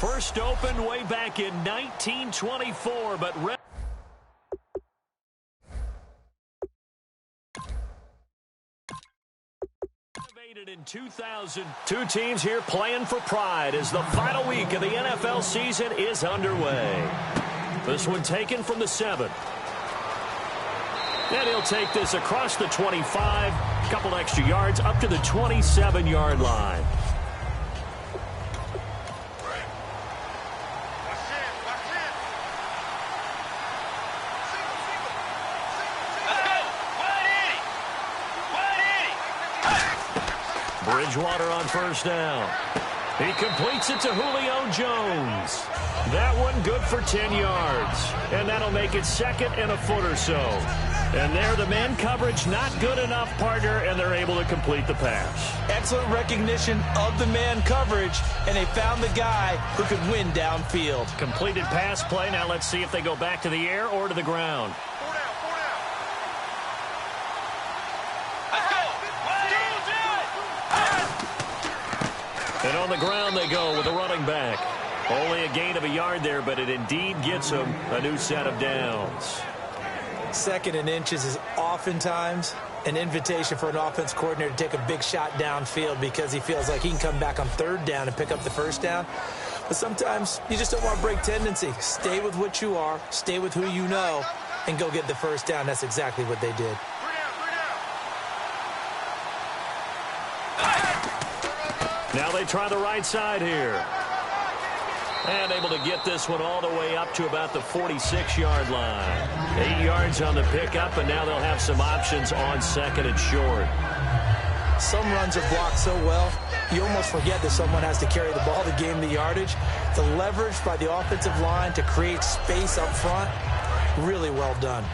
First opened way back in 1924, but in 2000. Two teams here playing for pride as the final week of the NFL season is underway. This one taken from the 7. And he'll take this across the 25, a couple extra yards up to the 27-yard line. Bridgewater on first down. He completes it to Julio Jones. That one good for 10 yards. And that'll make it second and a foot or so. And there, the man coverage not good enough, partner, and they're able to complete the pass. Excellent recognition of the man coverage, and they found the guy who could win downfield. Completed pass play. Now let's see if they go back to the air or to the ground. And on the ground they go with a running back. Only a gain of a yard there, but it indeed gets them a new set of downs. Second and inches is oftentimes an invitation for an offense coordinator to take a big shot downfield because he feels like he can come back on third down and pick up the first down. But sometimes you just don't want to break tendency. Stay with what you are, stay with who you know, and go get the first down. That's exactly what they did. Now they try the right side here. And able to get this one all the way up to about the 46-yard line. 8 yards on the pickup, and now they'll have some options on second and short. Some runs are blocked so well, you almost forget that someone has to carry the ball to gain the yardage. The leverage by the offensive line to create space up front, really well done.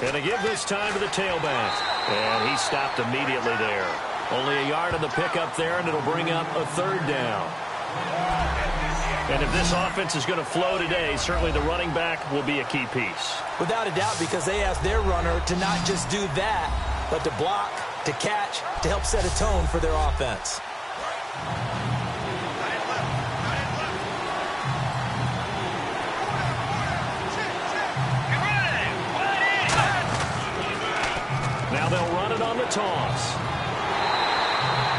And to give this time to the tailback. And he stopped immediately there. Only a yard on the pickup there, and it'll bring up a third down. And if this offense is going to flow today, certainly the running back will be a key piece. Without a doubt, because they asked their runner to not just do that, but to block, to catch, to help set a tone for their offense. Now they'll run it on the toss.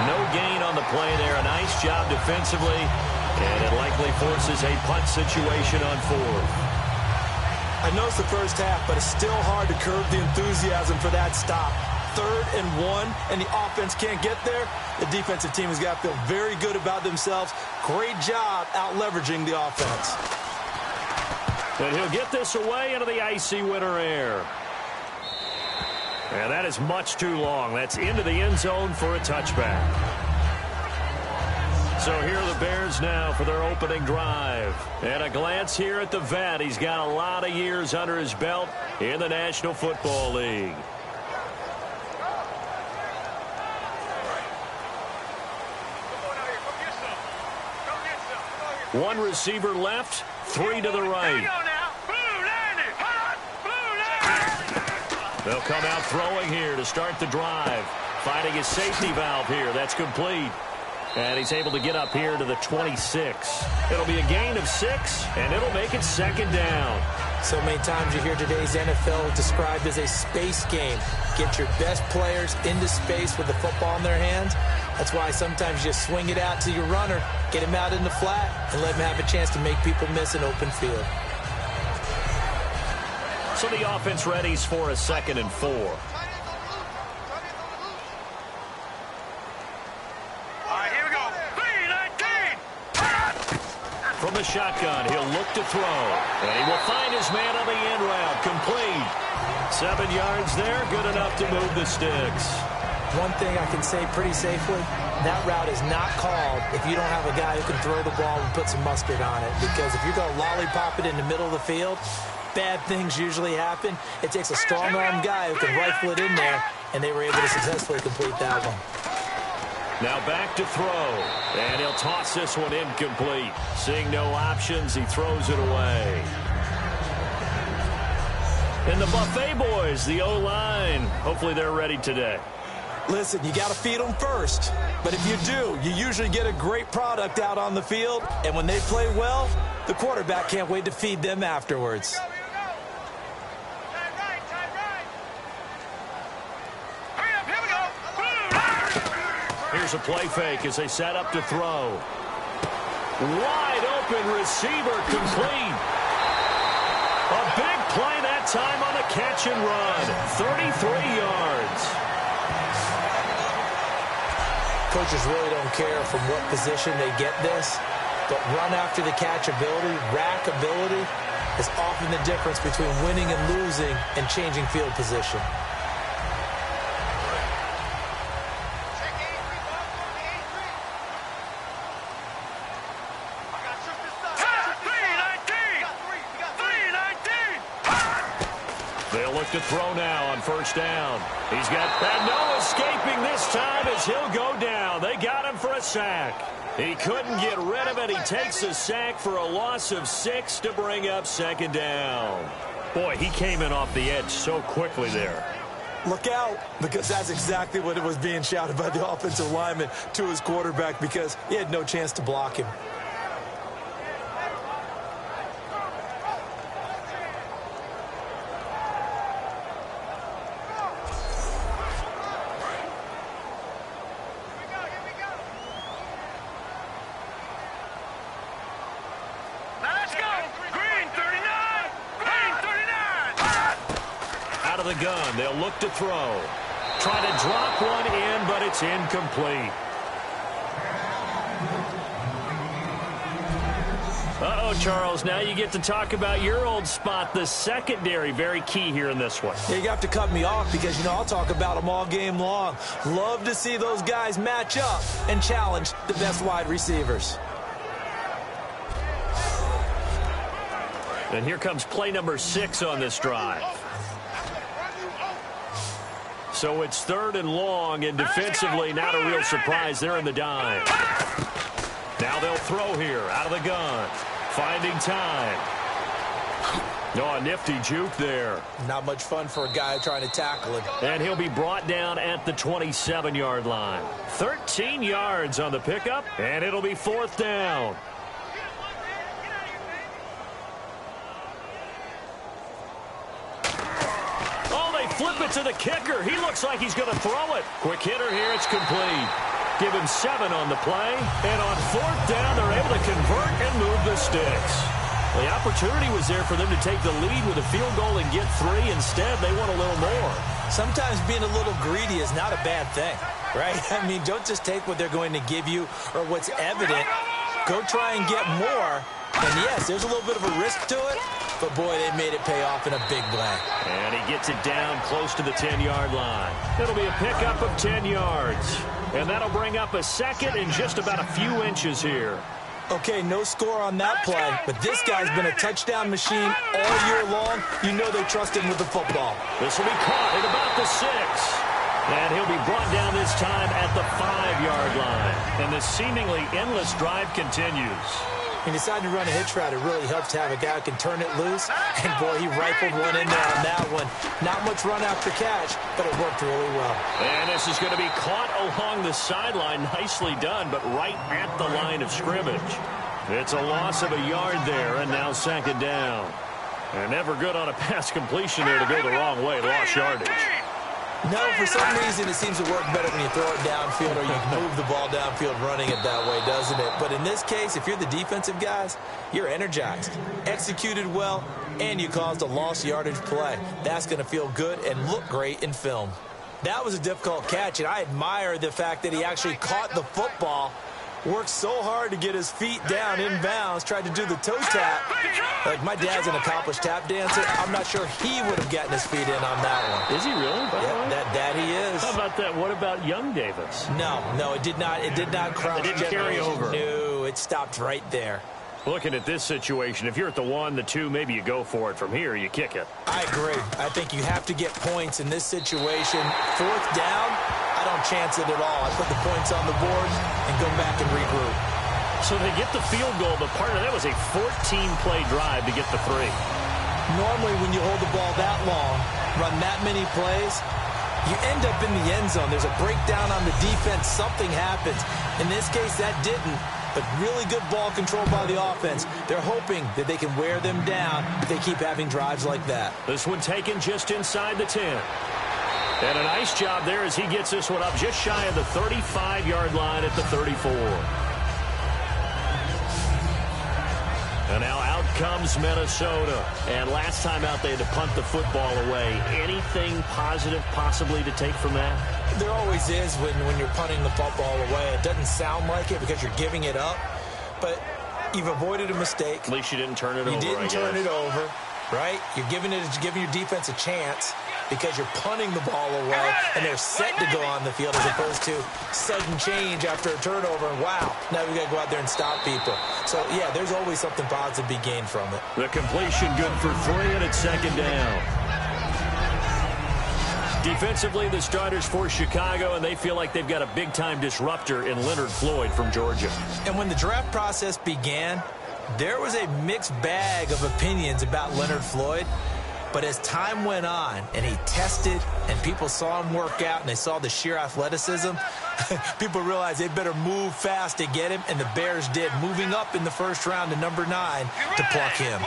No gain on the play there. A nice job defensively. And it likely forces a punt situation on fourth. I know it's the first half, but it's still hard to curb the enthusiasm for that stop. 3rd and 1, and the offense can't get there. The defensive team has got to feel very good about themselves. Great job out-leveraging the offense. And he'll get this away into the icy winter air. And that is much too long. That's into the end zone for a touchback. So here are the Bears now for their opening drive. And a glance here at the vet. He's got a lot of years under his belt in the National Football League. One receiver left, 3 to the right. They'll come out throwing here to start the drive. Finding his safety valve here. That's complete. And he's able to get up here to the 26. It'll be a gain of 6, and it'll make it second down. So many times you hear today's NFL described as a space game. Get your best players into space with the football in their hands. That's why sometimes you just swing it out to your runner, get him out in the flat, and let him have a chance to make people miss an open field. So the offense readies for a 2nd and 4. All right, here we go. 3-19. From the shotgun, he'll look to throw. And he will find his man on the end route. Complete. 7 yards there. Good enough to move the sticks. One thing I can say pretty safely, that route is not called if you don't have a guy who can throw the ball and put some mustard on it. Because if you're going to lollipop it in the middle of the field, bad things usually happen. It takes a strong-arm guy who can rifle it in there, and they were able to successfully complete that one. Now back to throw, and he'll toss this one incomplete. Seeing no options, he throws it away. And the Buffet boys, the O-line, hopefully they're ready today. Listen, you got to feed them first. But if you do, you usually get a great product out on the field. And when they play well, the quarterback can't wait to feed them afterwards. Here's a play fake as they set up to throw. Wide open receiver complete. A big play that time on a catch and run. 33 yards. Coaches really don't care from what position they get this, but run after the catch ability, rack ability, is often the difference between winning and losing and changing field position. They'll look to throw now on first down. He's got no escaping this time as he'll go down. They got him for a sack. He couldn't get rid of it. He takes a sack for a loss of 6 to bring up second down. Boy, he came in off the edge so quickly there. Look out, because that's exactly what it was being shouted by the offensive lineman to his quarterback because he had no chance to block him. The gun. They'll look to throw. Try to drop one in, but it's incomplete. Uh-oh, Charles. Now you get to talk about your old spot, the secondary. Very key here in this one. Yeah, you have to cut me off because, you know, I'll talk about them all game long. Love to see those guys match up and challenge the best wide receivers. And here comes play number 6 on this drive. So it's 3rd and long, and defensively, not a real surprise. They're in the dime. Now they'll throw here, out of the gun. Finding time. Oh, a nifty juke there. Not much fun for a guy trying to tackle it. And he'll be brought down at the 27-yard line. 13 yards on the pickup, and it'll be 4th down. Flip it to the kicker. He looks like he's going to throw it. Quick hitter here. It's complete. Give him 7 on the play. And on 4th down, they're able to convert and move the sticks. The opportunity was there for them to take the lead with a field goal and get 3. Instead, they want a little more. Sometimes being a little greedy is not a bad thing, right? I mean, don't just take what they're going to give you or what's evident. Go try and get more. And, yes, there's a little bit of a risk to it. But, boy, they made it pay off in a big way. And he gets it down close to the 10-yard line. It'll be a pickup of 10 yards. And that'll bring up a 2nd and just about a few inches here. Okay, no score on that play. But this guy's been a touchdown machine all year long. You know they trust him with the football. This will be caught at about the 6. And he'll be brought down this time at the 5-yard line. And the seemingly endless drive continues. He decided to run a hitch route. It really helps to have a guy who can turn it loose. And, boy, he rifled one in there on that one. Not much run after catch, but it worked really well. And this is going to be caught along the sideline. Nicely done, but right at the line of scrimmage. It's a loss of a yard there, and now 2nd down. And never good on a pass completion there to go the wrong way. Lost yardage. No, for some reason it seems to work better when you throw it downfield or you move the ball downfield running it that way, doesn't it? But in this case, if you're the defensive guys, you're energized, executed well, and you caused a lost yardage play. That's going to feel good and look great in film. That was a difficult catch, and I admire the fact that he actually caught the football, worked so hard to get his feet down inbounds, tried to do the toe tap. Like, my dad's an accomplished tap dancer. I'm not sure he would have gotten his feet in on that one. Is he really? Yeah, that he is. How about that? What about young Davis? No, it did not. It did not crouch. It didn't carry over. No, it stopped right there. Looking at this situation, if you're at the 1, the 2, maybe you go for it. From here, you kick it. I agree. I think you have to get points in this situation. 4th down, I don't chance it at all. I put the points on the board and go back and regroup. So they get the field goal, but part of that was a 14-play drive to get the 3. Normally, when you hold the ball that long, run that many plays, you end up in the end zone. There's a breakdown on the defense. Something happens. In this case, that didn't. But really good ball control by the offense. They're hoping that they can wear them down if they keep having drives like that. This one taken just inside the 10. And a nice job there as he gets this one up just shy of the 35-yard line at the 34. And now out comes Minnesota. And last time out, they had to punt the football away. Anything positive possibly to take from that? There always is when you're punting the football away. It doesn't sound like it because you're giving it up. But you've avoided a mistake. At least you didn't turn it over, You didn't turn it over, right? You're giving your defense a chance because you're punting the ball away, and they're set to go on the field as opposed to sudden change after a turnover, and wow, now we got to go out there and stop people. So, yeah, there's always something positive to be gained from it. The completion good for 3, and it's second down. Defensively, the starters for Chicago, and they feel like they've got a big-time disruptor in Leonard Floyd from Georgia. And when the draft process began, there was a mixed bag of opinions about Leonard Floyd. But as time went on and he tested and people saw him work out and they saw the sheer athleticism, people realized they better move fast to get him, and the Bears did, moving up in the first round to number 9 to pluck him.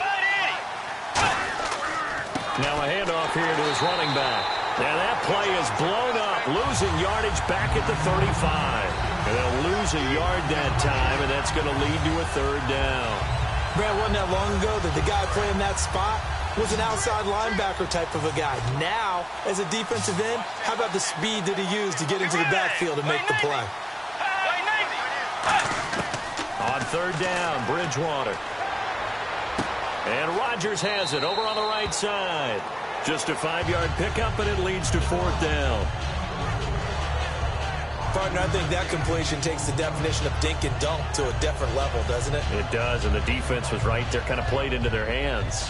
Now a handoff here to his running back. Now that play is blown up, losing yardage back at the 35. And they'll lose a yard that time, and that's going to lead to a third down. Brad, wasn't that long ago that the guy playing that spot was an outside linebacker type of a guy. Now, as a defensive end, how about the speed that he used to get into the backfield and make the play? On third down, Bridgewater. And Rodgers has it over on the right side. Just a 5-yard pickup, and it leads to fourth down. Partner, I think that completion takes the definition of dink and dunk to a different level, doesn't it? It does, and the defense was right there, kind of played into their hands.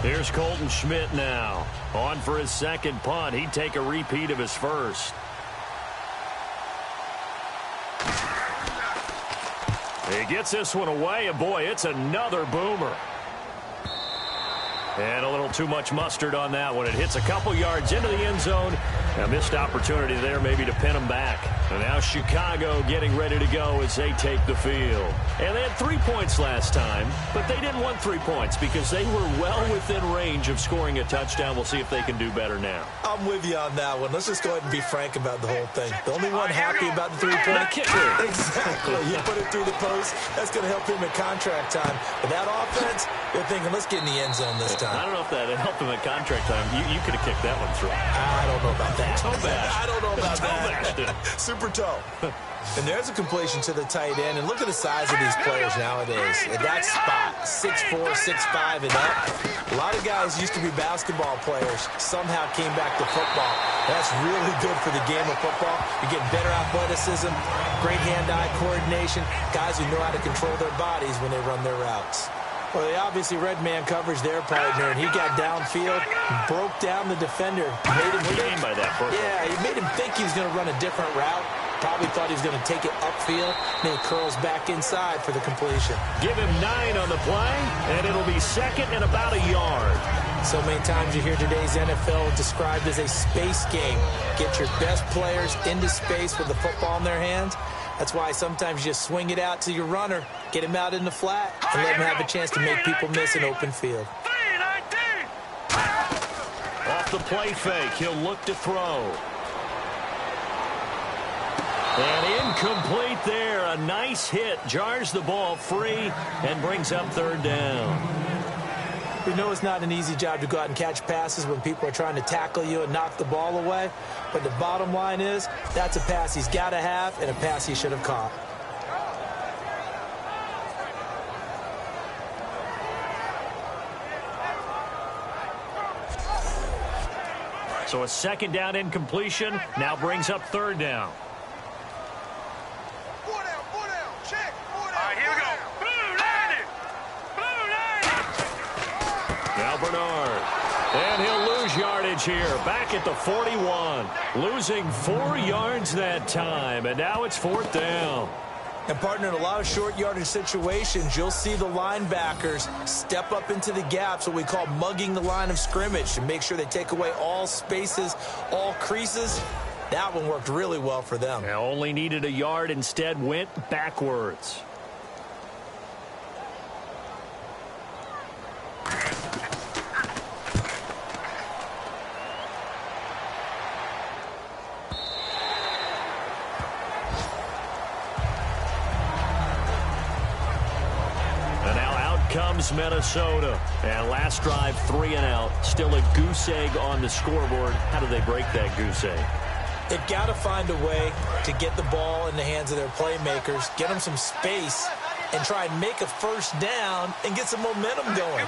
Here's Colton Schmidt now. On for his second punt. He'd take a repeat of his first. He gets this one away, and boy, it's another boomer. And a little too much mustard on that one. It hits a couple yards into the end zone. A missed opportunity there maybe to pin them back. And now Chicago getting ready to go as they take the field. And they had 3 points last time, but they didn't want 3 points because they were well within range of scoring a touchdown. We'll see if they can do better now. I'm with you on that one. Let's just go ahead and be frank about the whole thing. The only one happy about the 3-point kicker. Exactly. You put it through the post. That's going to help him at contract time. But that offense, they're thinking, let's get in the end zone this time. I don't know if that helped him at contract time. You could have kicked that one through. I don't know about that. Toe bash. I don't know about that. Super toe. And there's a completion to the tight end. And look at the size of these players nowadays. At that spot, 6'4", 6'5", and up. A lot of guys used to be basketball players. Somehow came back to football. That's really good for the game of football. You're getting better athleticism, great hand-eye coordination, guys who know how to control their bodies when they run their routes. Well, they obviously red man coverage their partner, and he got downfield, broke down the defender. Made him what do you mean by that, Burke? Yeah, he made him think he was going to run a different route. Probably thought he was going to take it upfield, and then he curls back inside for the completion. Give him 9 on the play, and it'll be second and about a yard. So many times you hear today's NFL described as a space game. Get your best players into space with the football in their hands. That's why sometimes you just swing it out to your runner, get him out in the flat, and let him have a chance to make people miss an open field. Off the play fake, he'll look to throw. And incomplete there. A nice hit. Jars the ball free and brings up third down. We know it's not an easy job to go out and catch passes when people are trying to tackle you and knock the ball away. But the bottom line is, that's a pass he's got to have and a pass he should have caught. So a second down incompletion now brings up third down. yardage here, back at the 41. Losing 4 yards that time, and now it's 4th down. And, partner, in a lot of short yardage situations, you'll see the linebackers step up into the gaps, what we call mugging the line of scrimmage, to make sure they take away all spaces, all creases. That one worked really well for them. They only needed a yard, instead went backwards. Comes Minnesota. And last drive, 3 and out. Still a goose egg on the scoreboard. How do they break that goose egg? They've got to find a way to get the ball in the hands of their playmakers, get them some space, and try and make a first down and get some momentum going.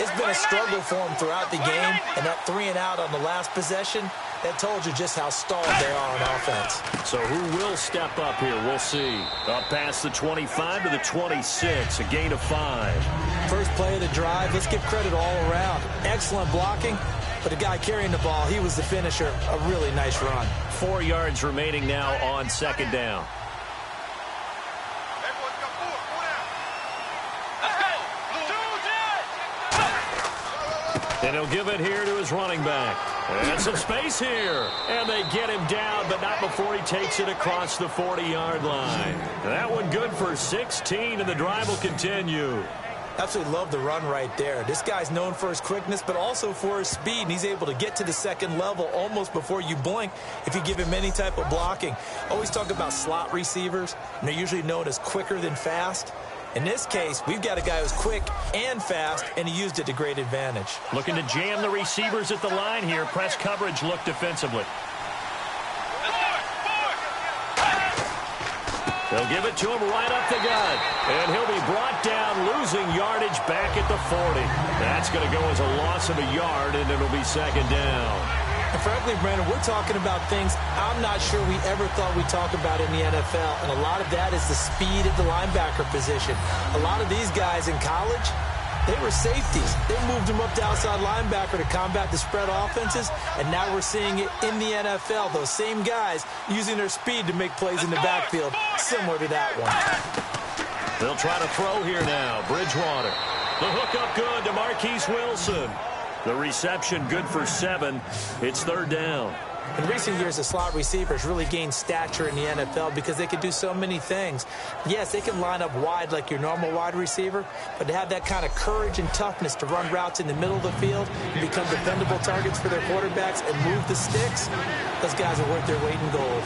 It's been a struggle for them throughout the game, and that 3 and out on the last possession, that told you just how stalled they are on offense. So who will step up here? We'll see. Up past the 25 to the 26, a gain of 5. First play of the drive, let's give credit all around. Excellent blocking, but the guy carrying the ball, he was the finisher. A really nice run. 4 yards remaining now on 2nd down. And he'll give it here to his running back. And some space here. And they get him down, but not before he takes it across the 40-yard line. That one good for 16, and the drive will continue. Absolutely love the run right there. This guy's known for his quickness, but also for his speed, and he's able to get to the second level almost before you blink if you give him any type of blocking. Always talk about slot receivers, and they're usually known as quicker than fast. In this case, we've got a guy who's quick and fast, and he used it to great advantage. Looking to jam the receivers at the line here. Press coverage look defensively. They'll give it to him right up the gut. And he'll be brought down, losing yardage back at the 40. That's going to go as a loss of a yard, and it'll be 2nd down. And frankly, Brandon, we're talking about things I'm not sure we ever thought we'd talk about in the NFL. And a lot of that is the speed at the linebacker position. A lot of these guys in college, they were safeties. They moved them up to outside linebacker to combat the spread offenses. And now we're seeing it in the NFL. Those same guys using their speed to make plays in the backfield, similar to that one. They'll try to throw here now. Bridgewater. The hook up good to Marquise Wilson. The reception good for 7. It's 3rd down. In recent years, the slot receivers really gained stature in the NFL because they can do so many things. Yes, they can line up wide like your normal wide receiver, but to have that kind of courage and toughness to run routes in the middle of the field and become dependable targets for their quarterbacks and move the sticks, those guys are worth their weight in gold.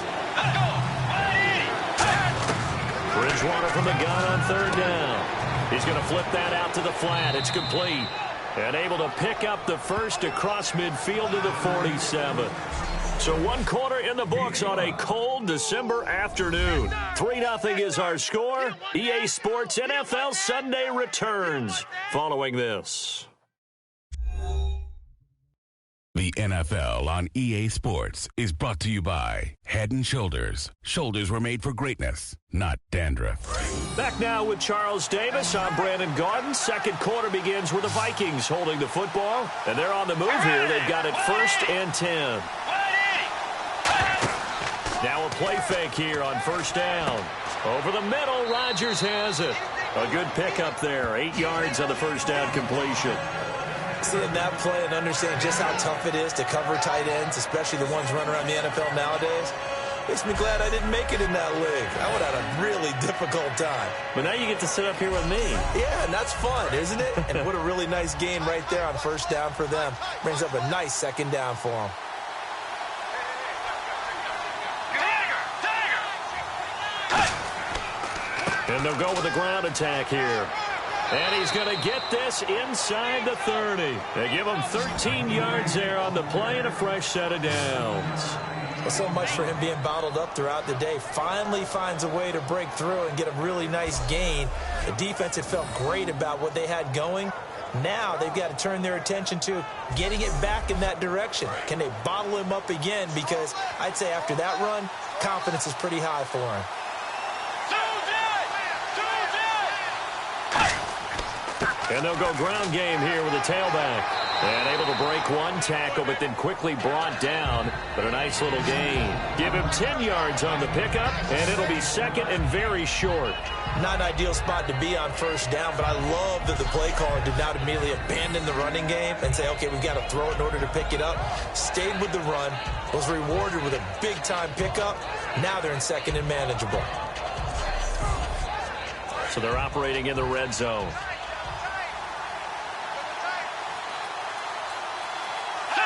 Bridgewater from the gun on 3rd down. He's going to flip that out to the flat. It's complete. And able to pick up the first across midfield to the 47. So 1 quarter in the books on a cold December afternoon. 3-0 is our score. EA Sports NFL Sunday returns following this. The NFL on EA Sports is brought to you by Head & Shoulders. Shoulders were made for greatness, not dandruff. Back now with Charles Davis. I'm Brandon Gaudin. 2nd quarter begins with the Vikings holding the football. And they're on the move here. They've got it 1st and 10. Now a play fake here on 1st down. Over the middle, Rodgers has it. A good pickup there. 8 yards on the 1st down completion. Seeing that play and understand just how tough it is to cover tight ends, especially the ones running around the NFL nowadays, makes me glad I didn't make it in that league. I would have had a really difficult time. But now you get to sit up here with me. Yeah, and that's fun, isn't it? And what a really nice gain right there on 1st down for them. Brings up a nice 2nd down for them. And they'll go with a ground attack here. And he's going to get this inside the 30. They give him 13 yards there on the play and a fresh set of downs. Well, so much for him being bottled up throughout the day. Finally finds a way to break through and get a really nice gain. The defense had felt great about what they had going. Now they've got to turn their attention to getting it back in that direction. Can they bottle him up again? Because I'd say after that run, confidence is pretty high for him. And they'll go ground game here with a tailback. And able to break one tackle, but then quickly brought down. But a nice little gain. Give him 10 yards on the pickup, and it'll be second and very short. Not an ideal spot to be on first down, but I love that the play caller did not immediately abandon the running game and say, okay, we've got to throw it in order to pick it up. Stayed with the run, was rewarded with a big-time pickup. Now they're in second and manageable. So they're operating in the red zone.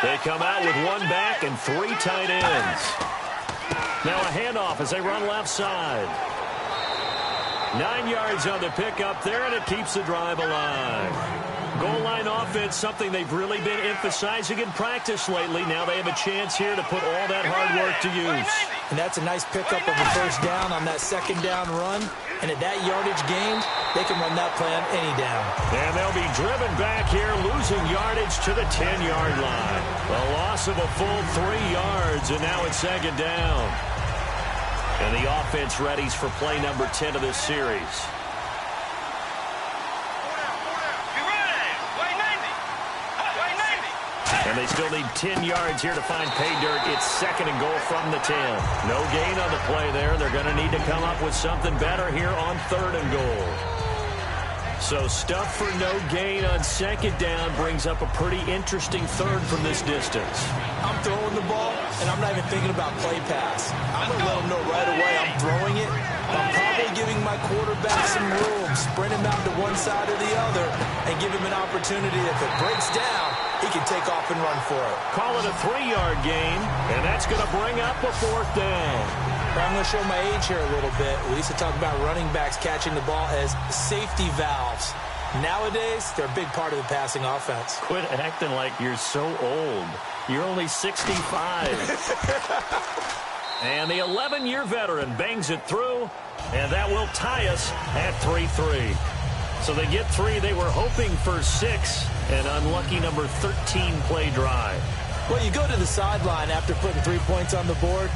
They come out with one back and 3 tight ends. Now a handoff as they run left side. 9 yards on the pickup there, and it keeps the drive alive. Goal line offense, something they've really been emphasizing in practice lately. Now they have a chance here to put all that hard work to use. And that's a nice pickup of a first down on that second down run. And at that yardage gained, they can run that play on any down. And they'll be driven back here, losing yardage to the 10-yard line. A loss of a full 3 yards, and now it's second down. And the offense readies for play number 10 of this series. And they still need 10 yards here to find pay dirt. It's second and goal from the 10. No gain on the play there. They're going to need to come up with something better here on third and goal. So stuff for no gain on second down brings up a pretty interesting third from this distance. I'm throwing the ball, and I'm not even thinking about play pass. I'm going to let them know right away I'm throwing it. I'm probably giving my quarterback some room, sprint him out to one side or the other, and give him an opportunity. If it breaks down, he can take off and run for it. Call it a 3-yard gain, and that's going to bring up a fourth down. I'm going to show my age here a little bit. We used to talk about running backs catching the ball as safety valves. Nowadays, they're a big part of the passing offense. Quit acting like you're so old. You're only 65. And the 11-year veteran bangs it through, and that will tie us at 3-3. So they get 3. They were hoping for 6, an unlucky number 13 play drive. Well, you go to the sideline after putting 3 points on the board,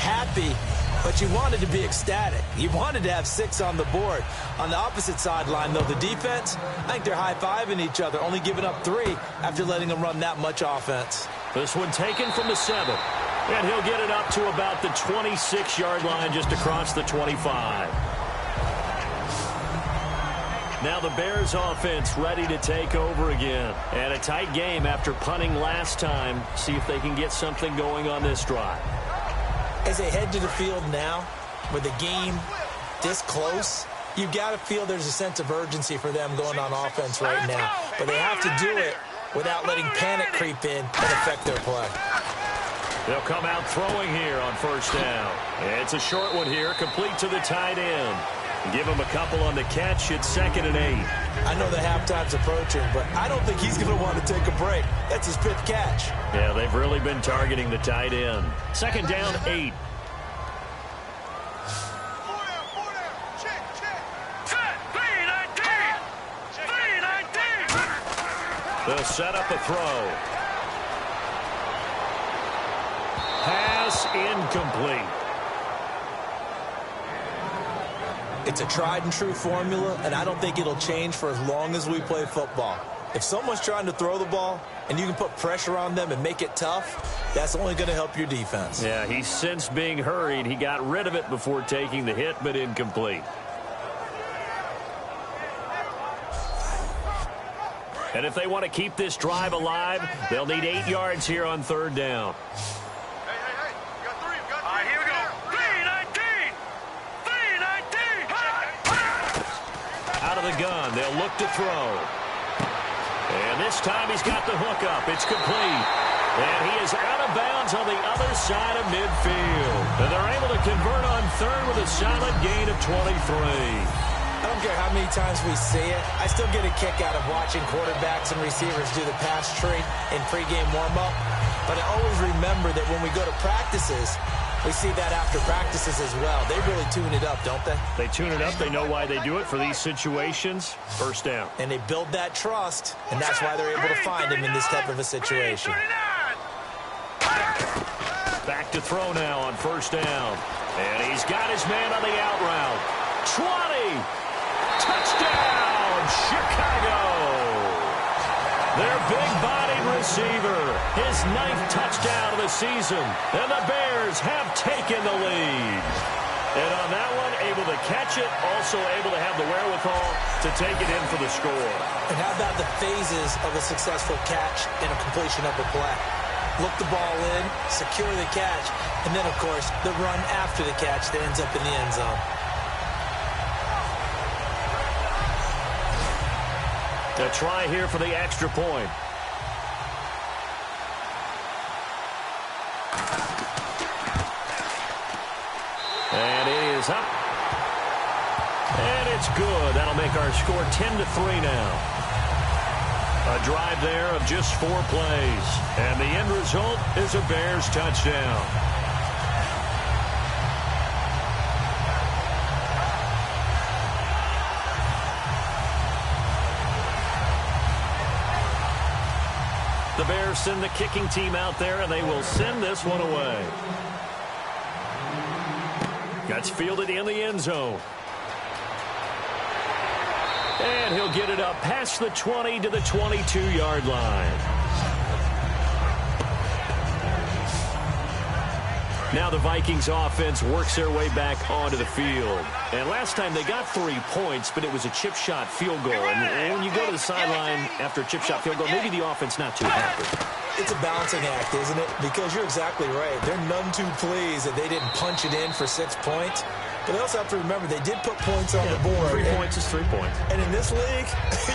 happy, but you wanted to be ecstatic. You wanted to have 6 on the board. On the opposite sideline, though, the defense, I think they're high-fiving each other, only giving up 3 after letting them run that much offense. This one taken from the 7. And he'll get it up to about the 26-yard line, just across the 25. Now the Bears offense ready to take over again. And a tight game after punting last time. See if they can get something going on this drive. As they head to the field now, with the game this close, you've got to feel there's a sense of urgency for them going on offense right now. But they have to do it without letting panic creep in and affect their play. They'll come out throwing here on first down. It's a short one here, complete to the tight end. Give him a couple on the catch. It's second and 8. I know the halftime's approaching, but I don't think he's going to want to take a break. That's his 5th catch. Yeah, they've really been targeting the tight end. Second down, 8. They'll set up a throw. Pass incomplete. It's a tried-and-true formula, and I don't think it'll change for as long as we play football. If someone's trying to throw the ball and you can put pressure on them and make it tough, that's only going to help your defense. Yeah, he sensed being hurried. He got rid of it before taking the hit, but incomplete. And if they want to keep this drive alive, they'll need 8 yards here on third down. Out of the gun, they'll look to throw. And this time he's got the hook up. It's complete. And he is out of bounds on the other side of midfield. And they're able to convert on third with a solid gain of 23. I don't care how many times we see it. I still get a kick out of watching quarterbacks and receivers do the pass tree in pregame warm-up. But I always remember that when we go to practices, we see that after practices as well. They really tune it up, don't they? They tune it up. They know why they do it for these situations. First down. And they build that trust, and that's why they're able to find him in this type of a situation. Back to throw now on first down. And he's got his man on the out route. 20. Touchdown, Chicago. Their big-bodied receiver, his 9th touchdown of the season, and the Bears have taken the lead. And on that one, able to catch it, also able to have the wherewithal to take it in for the score. And how about the phases of a successful catch and a completion of a play? Look the ball in, secure the catch, and then, of course, the run after the catch that ends up in the end zone. A try here for the extra point. And it is up. And it's good. That'll make our score 10-3 now. A drive there of just 4 plays. And the end result is a Bears touchdown. The Bears send the kicking team out there, and they will send this one away. Gets fielded in the end zone. And he'll get it up past the 20 to the 22-yard line. Now the Vikings offense works their way back onto the field. And last time they got 3 points, but it was a chip shot field goal. And when you go to the sideline after a chip shot field goal, maybe the offense not too happy. It's a balancing act, isn't it? Because you're exactly right. They're none too pleased that they didn't punch it in for 6 points. But they also have to remember they did put points on the board. 3 points is 3 points. And in this league,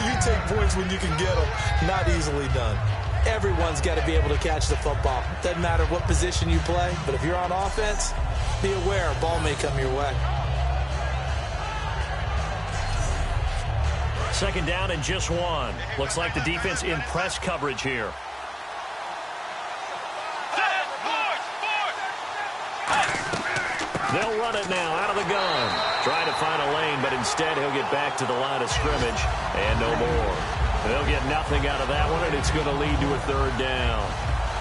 you take points when you can get them. Not easily done. Everyone's got to be able to catch the football. Doesn't matter what position you play, but if you're on offense, be aware a ball may come your way. Second down and just 1. Looks like the defense in press coverage here. They'll run it now out of the gun. Trying to find a lane, but instead he'll get back to the line of scrimmage and no more. They'll get nothing out of that one, and it's going to lead to a 3rd down.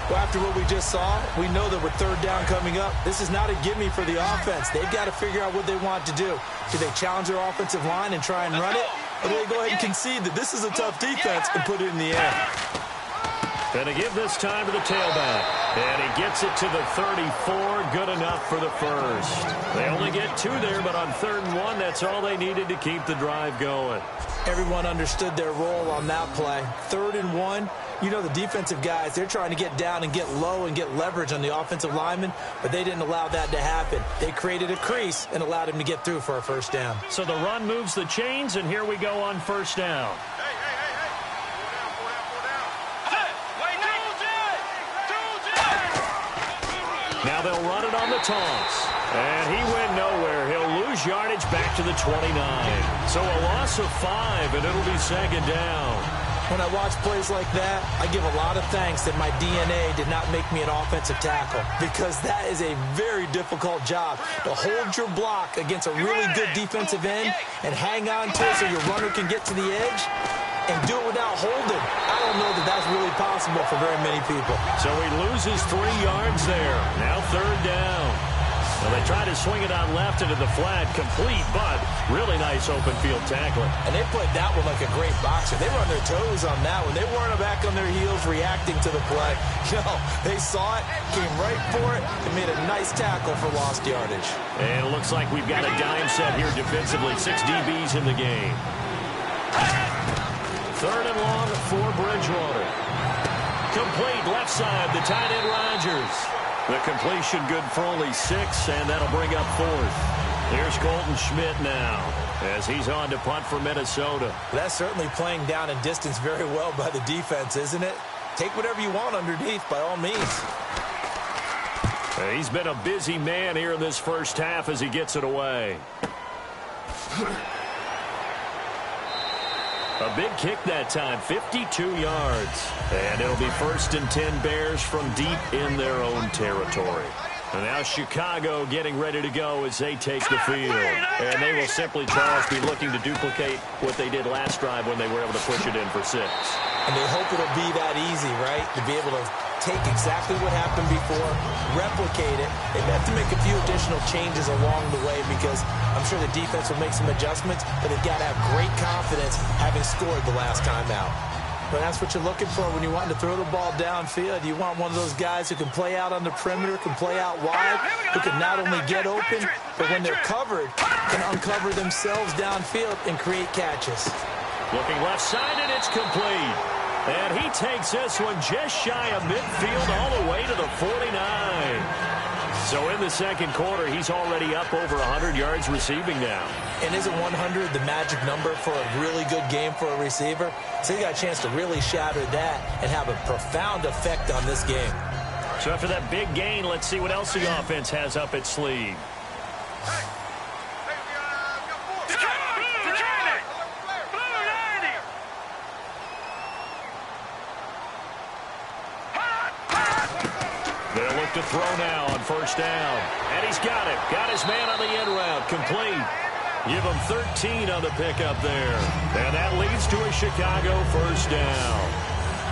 Well, after what we just saw, we know that with 3rd down coming up, this is not a gimme for the offense. They've got to figure out what they want to do. Do they challenge their offensive line and try and run it? Or do they go ahead and concede that this is a tough defense and put it in the air? Going to give this time to the tailback. And he gets it to the 34. Good enough for the first. They only get 2 there, but on 3rd and 1, that's all they needed to keep the drive going. Everyone understood their role on that play. 3rd and 1, you know the defensive guys, they're trying to get down and get low and get leverage on the offensive lineman, but they didn't allow that to happen. They created a crease and allowed him to get through for a 1st down. So the run moves the chains, and here we go on 1st down. Now they'll run it on the toss. And he went nowhere. He'll lose yardage back to the 29. So a loss of 5, and it'll be 2nd down. When I watch plays like that, I give a lot of thanks that my DNA did not make me an offensive tackle, because that is a very difficult job to hold your block against a really good defensive end and hang on to it so your runner can get to the edge and do it without holding. I don't know that that's really possible for very many people. So he loses 3 yards there. Now 3rd down. Well, they try to swing it out left into the flat, complete, but really nice open field tackling. And they played that one like a great boxer. They were on their toes on that one. They weren't back on their heels reacting to the play. No, they saw it, came right for it, and made a nice tackle for lost yardage. And it looks like we've got a dime set here defensively. 6 DBs in the game. 3rd and long for Bridgewater. Complete left side, the tight end Rodgers. The completion good for only 6, and that'll bring up 4th. Here's Colton Schmidt now as he's on to punt for Minnesota. That's certainly playing down and distance very well by the defense, isn't it? Take whatever you want underneath, by all means. He's been a busy man here in this 1st half as he gets it away. A big kick that time, 52 yards. And it'll be 1st and 10 Bears from deep in their own territory. And now Chicago getting ready to go as they take the field. And they will simply, Charles, be looking to duplicate what they did last drive when they were able to push it in for 6. And they hope it'll be that easy, right? To be able to take exactly what happened before, replicate it. They have to make a few additional changes along the way because I'm sure the defense will make some adjustments, but they've got to have great confidence having scored the last time out. But that's what you're looking for when you're wanting to throw the ball downfield. You want one of those guys who can play out on the perimeter, can play out wide, who can not only get open, but when they're covered, can uncover themselves downfield and create catches. Looking left side, and it's complete. And he takes this one just shy of midfield all the way to the 49. So in the second quarter, he's already up over 100 yards receiving now. And isn't 100 the magic number for a really good game for a receiver? So he got a chance to really shatter that and have a profound effect on this game. So after that big gain, let's see what else the offense has up its sleeve. They'll look to throw now on first down. And he's got it. Got his man on the end route. Complete. Give him 13 on the pickup there. And that leads to a Chicago first down.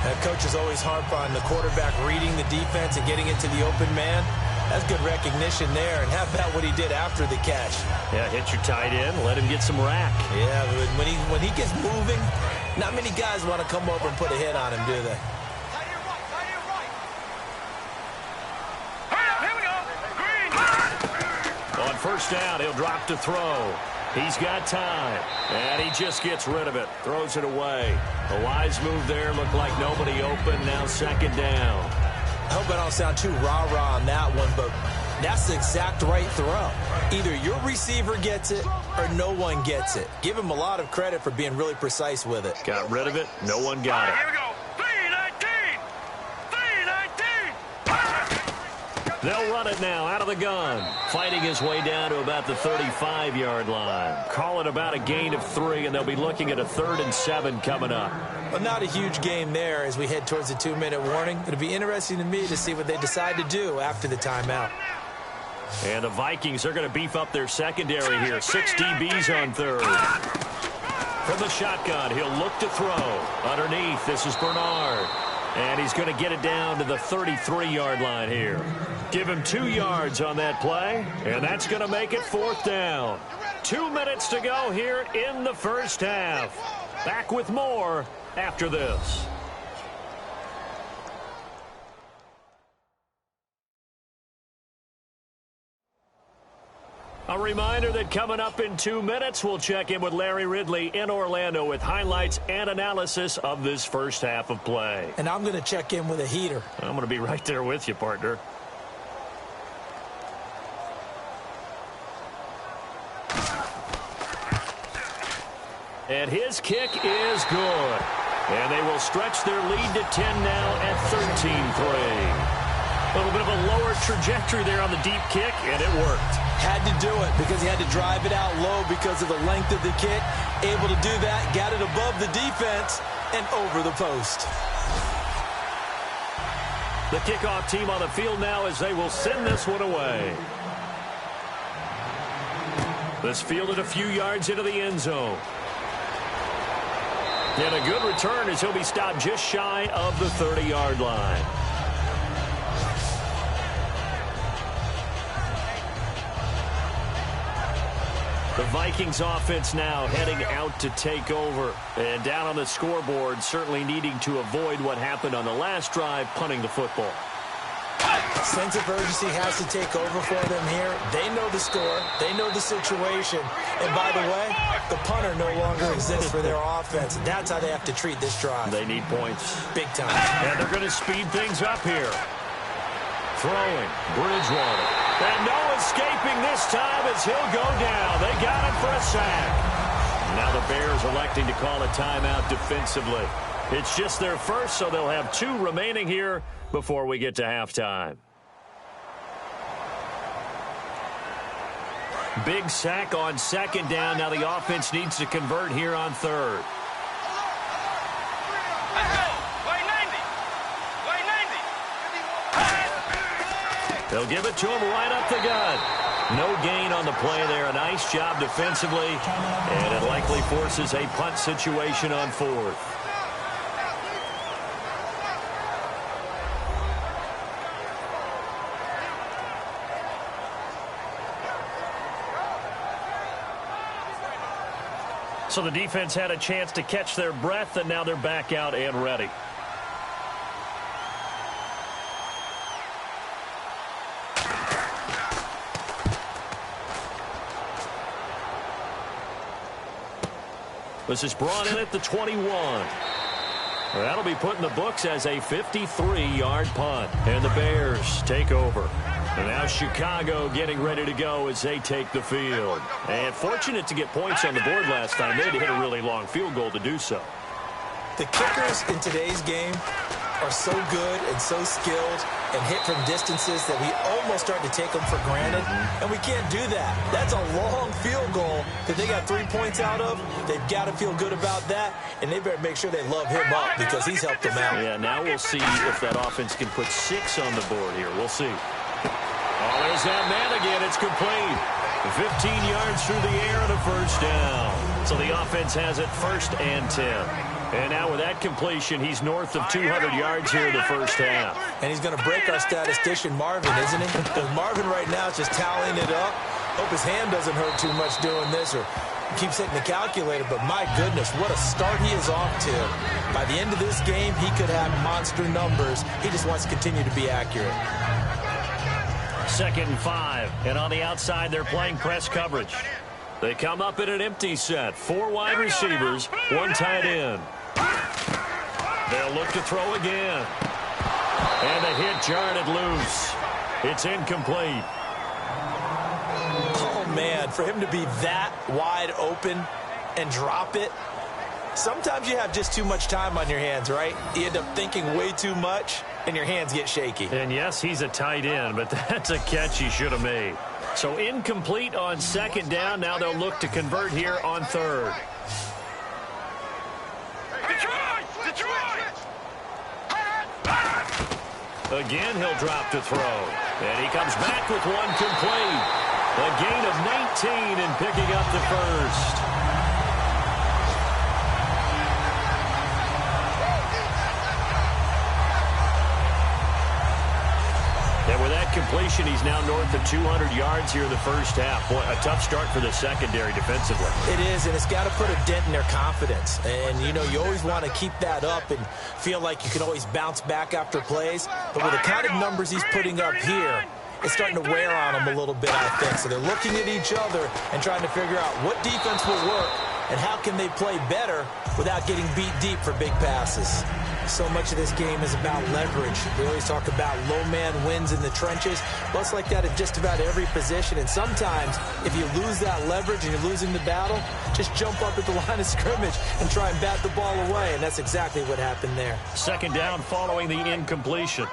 That coaches always harp on the quarterback reading the defense and getting it to the open man. That's good recognition there. And how about what he did after the catch? Yeah, hit your tight end. Let him get some rack. Yeah, but when he gets moving, not many guys want to come over and put a hit on him, do they? On first down, he'll drop to throw. He's got time, and he just gets rid of it. Throws it away. A wise move there. Looked like nobody open. Now second down. I hope I don't sound too rah-rah on that one, but that's the exact right throw. Either your receiver gets it or no one gets it. Give him a lot of credit for being really precise with it. Got rid of it. No one got it. Here we go. 319. 319. They'll run it now out of the gun. Fighting his way down to about the 35-yard line. Call it about a gain of 3, and they'll be looking at a 3rd and 7 coming up. Well, not a huge game there as we head towards the 2-minute warning. It'll be interesting to me to see what they decide to do after the timeout. And the Vikings are going to beef up their secondary here. 6 DBs on third. From the shotgun, he'll look to throw. Underneath, this is Bernard. And he's going to get it down to the 33-yard line here. Give him 2 yards on that play, and that's going to make it 4th down. 2 minutes to go here in the first half. Back with more after this. A reminder that coming up in 2 minutes, we'll check in with Larry Ridley in Orlando with highlights and analysis of this first half of play. And I'm going to check in with a heater. I'm going to be right there with you, partner. And his kick is good. And they will stretch their lead to 10 now at 13-3. A little bit of a lower trajectory there on the deep kick, and it worked. Had to do it because he had to drive it out low because of the length of the kick. Able to do that, got it above the defense and over the post. The kickoff team on the field now as they will send this one away. This fielded a few yards into the end zone. And a good return as he'll be stopped just shy of the 30-yard line. The Vikings offense now heading out to take over. And down on the scoreboard, certainly needing to avoid what happened on the last drive, punting the football. Sense of urgency has to take over for them here. They know the score. They know the situation. And by the way, the punter no longer exists for their offense. That's how they have to treat this drive. They need points. Big time. And they're going to speed things up here. Throwing, Bridgewater. And no escaping this time as he'll go down. They got him for a sack. Now the Bears electing to call a timeout defensively. It's just their first, so they'll have 2 remaining here before we get to halftime. Big sack on second down. Now the offense needs to convert here on third. They'll give it to him right up the gut. No gain on the play there. A nice job defensively. And it likely forces a punt situation on fourth. So the defense had a chance to catch their breath, and now they're back out and ready. This is brought in at the 21. That'll be put in the books as a 53-yard punt. And the Bears take over. And now Chicago getting ready to go as they take the field. And fortunate to get points on the board last time. They had to hit a really long field goal to do so. The kickers in today's game are so good and so skilled and hit from distances that we almost start to take them for granted, and we can't do that. That's a long field goal that they got 3 points out of. They've got to feel good about that, and they better make sure they love him up because he's helped them out. Yeah, now we'll see if that offense can put 6 on the board here. We'll see. Oh, there's that man again. It's complete. 15 yards through the air and a first down. So the offense has it 1st and 10. And now with that completion, he's north of 200 yards here in the first half. And he's going to break our statistician Marvin, isn't he? Because Marvin right now is just tallying it up. Hope his hand doesn't hurt too much doing this or keeps hitting the calculator. But my goodness, what a start he is off to. By the end of this game, he could have monster numbers. He just wants to continue to be accurate. 2nd and 5. And on the outside, they're playing press coverage. They come up in an empty set. 4 wide receivers, 1 tight end. They'll look to throw again. And the hit jarred it loose. It's incomplete. Oh, man, for him to be that wide open and drop it. Sometimes you have just too much time on your hands, right? You end up thinking way too much, and your hands get shaky. And, yes, he's a tight end, but that's a catch he should have made. So incomplete on 2nd down. Now they'll look to convert here on 3rd. Again, he'll drop to throw. And he comes back with 1 complete. A gain of 19 and picking up the first. And with that completion, he's now north of 200 yards here in the first half. Boy, a tough start for the secondary defensively. It is, and it's got to put a dent in their confidence. And, you know, you always want to keep that up and feel like you can always bounce back after plays. But with the kind of numbers he's putting up here, it's starting to wear on them a little bit, I think. So they're looking at each other and trying to figure out what defense will work and how can they play better without getting beat deep for big passes. So much of this game is about leverage. We always talk about low man wins in the trenches. Well, it's like that in just about every position. And sometimes, if you lose that leverage and you're losing the battle, just jump up at the line of scrimmage and try and bat the ball away. And that's exactly what happened there. 2nd down following the incompletion.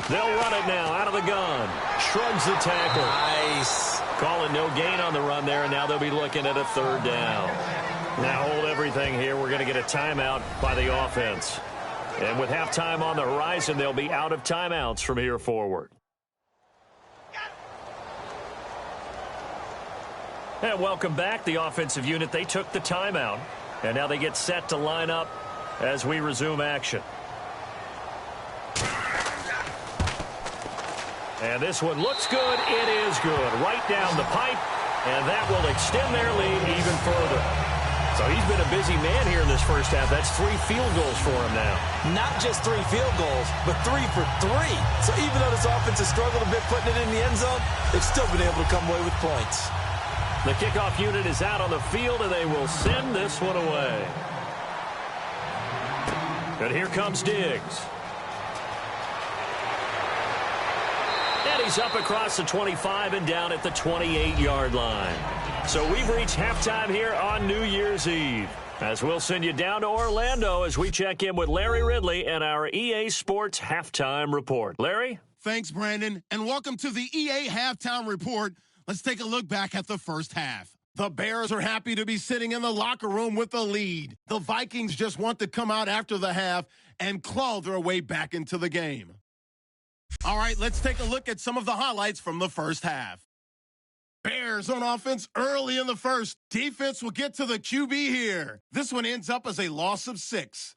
They'll run it now out of the gun. Shrugs the tackle. Nice. Calling no gain on the run there, and now they'll be looking at a 3rd down. Now hold everything here. We're going to get a timeout by the offense. And with halftime on the horizon, they'll be out of timeouts from here forward. And welcome back. The offensive unit, they took the timeout. And now they get set to line up as we resume action. And this one looks good. It is good. Right down the pipe. And that will extend their lead even further. So he's been a busy man here in this first half. That's 3 field goals for him now. Not just 3 field goals, but 3 for 3. So even though this offense has struggled a bit putting it in the end zone, they've still been able to come away with points. The kickoff unit is out on the field, and they will send this one away. And here comes Diggs. And he's up across the 25 and down at the 28-yard line. So we've reached halftime here on New Year's Eve. As we'll send you down to Orlando as we check in with Larry Ridley and our EA Sports Halftime Report. Larry? Thanks, Brandon, and welcome to the EA Halftime Report. Let's take a look back at the first half. The Bears are happy to be sitting in the locker room with the lead. The Vikings just want to come out after the half and claw their way back into the game. All right, let's take a look at some of the highlights from the first half. Bears on offense early in the first. Defense will get to the QB here. This one ends up as a loss of 6.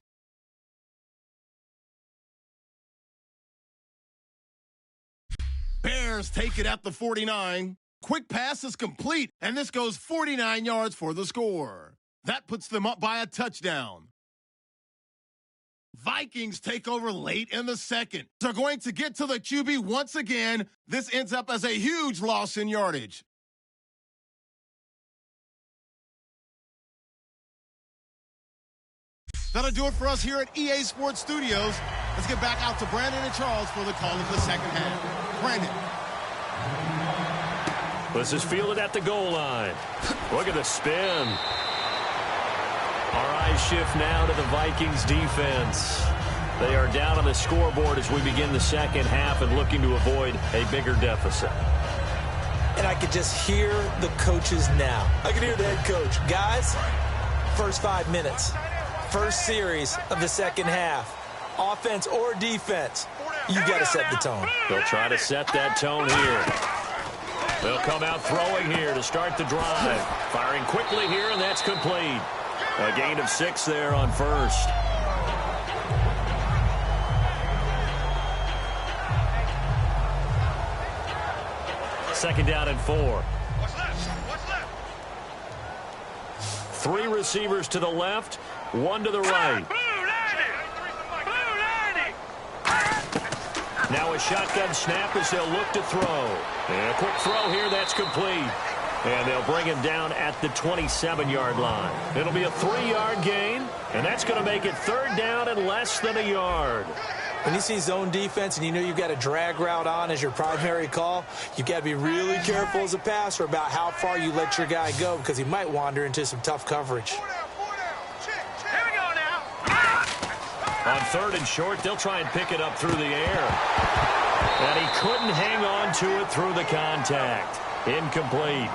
Bears take it at the 49. Quick pass is complete, and this goes 49 yards for the score. That puts them up by a touchdown. Vikings take over late in the second. They're going to get to the QB once again. This ends up as a huge loss in yardage. That'll do it for us here at EA Sports Studios. Let's get back out to Brandon and Charles for the call of the second half. Brandon. This is fielded at the goal line. Look at the spin. Our eyes shift now to the Vikings defense. They are down on the scoreboard as we begin the second half and looking to avoid a bigger deficit. And I could just hear the coaches now. I can hear the head coach. Guys, first 5 minutes. First series of the second half. Offense or defense, you got to set the tone. They'll try to set that tone here. They'll come out throwing here to start the drive. Firing quickly here, and that's complete. A gain of 6 there on first. Second down and 4. What's left? 3 receivers to the left, 1 to the right. Now a shotgun snap as they'll look to throw. And a quick throw here, that's complete. And they'll bring him down at the 27-yard line. It'll be a 3-yard gain, and that's going to make it third down and less than a yard. When you see zone defense and you know you've got a drag route on as your primary call, you've got to be really careful as a passer about how far you let your guy go because he might wander into some tough coverage. On third and short, they'll try and pick it up through the air. And he couldn't hang on to it through the contact. Incomplete.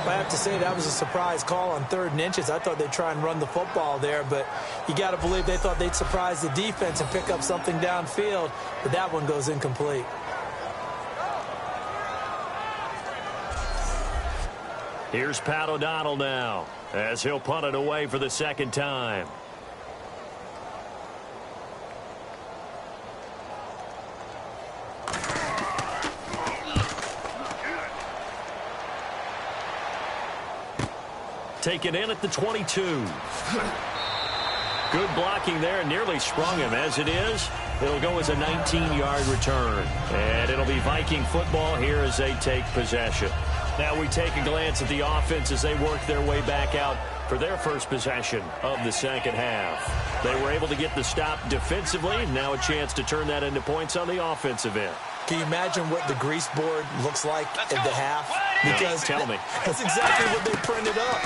I have to say that was a surprise call on 3rd and inches. I thought they'd try and run the football there, but you got to believe they thought they'd surprise the defense and pick up something downfield, but that one goes incomplete. Here's Pat O'Donnell now as he'll punt it away for the second time. Taken in at the 22. Good blocking there, nearly sprung him. As it is, it'll go as a 19-yard return. And it'll be Viking football here as they take possession. Now we take a glance at the offense as they work their way back out for their first possession of the second half. They were able to get the stop defensively. Now a chance to turn that into points on the offensive end. Can you imagine what the grease board looks like at the half? Because tell me. That's exactly what they printed up.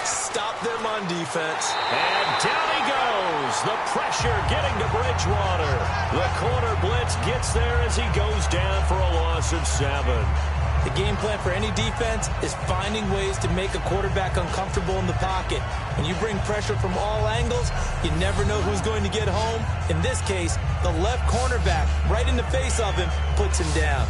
Stop them on defense. And down he goes. The pressure getting to Bridgewater. The corner blitz gets there as he goes down for a loss of 7. The game plan for any defense is finding ways to make a quarterback uncomfortable in the pocket. When you bring pressure from all angles, you never know who's going to get home. In this case, the left cornerback, right in the face of him, puts him down.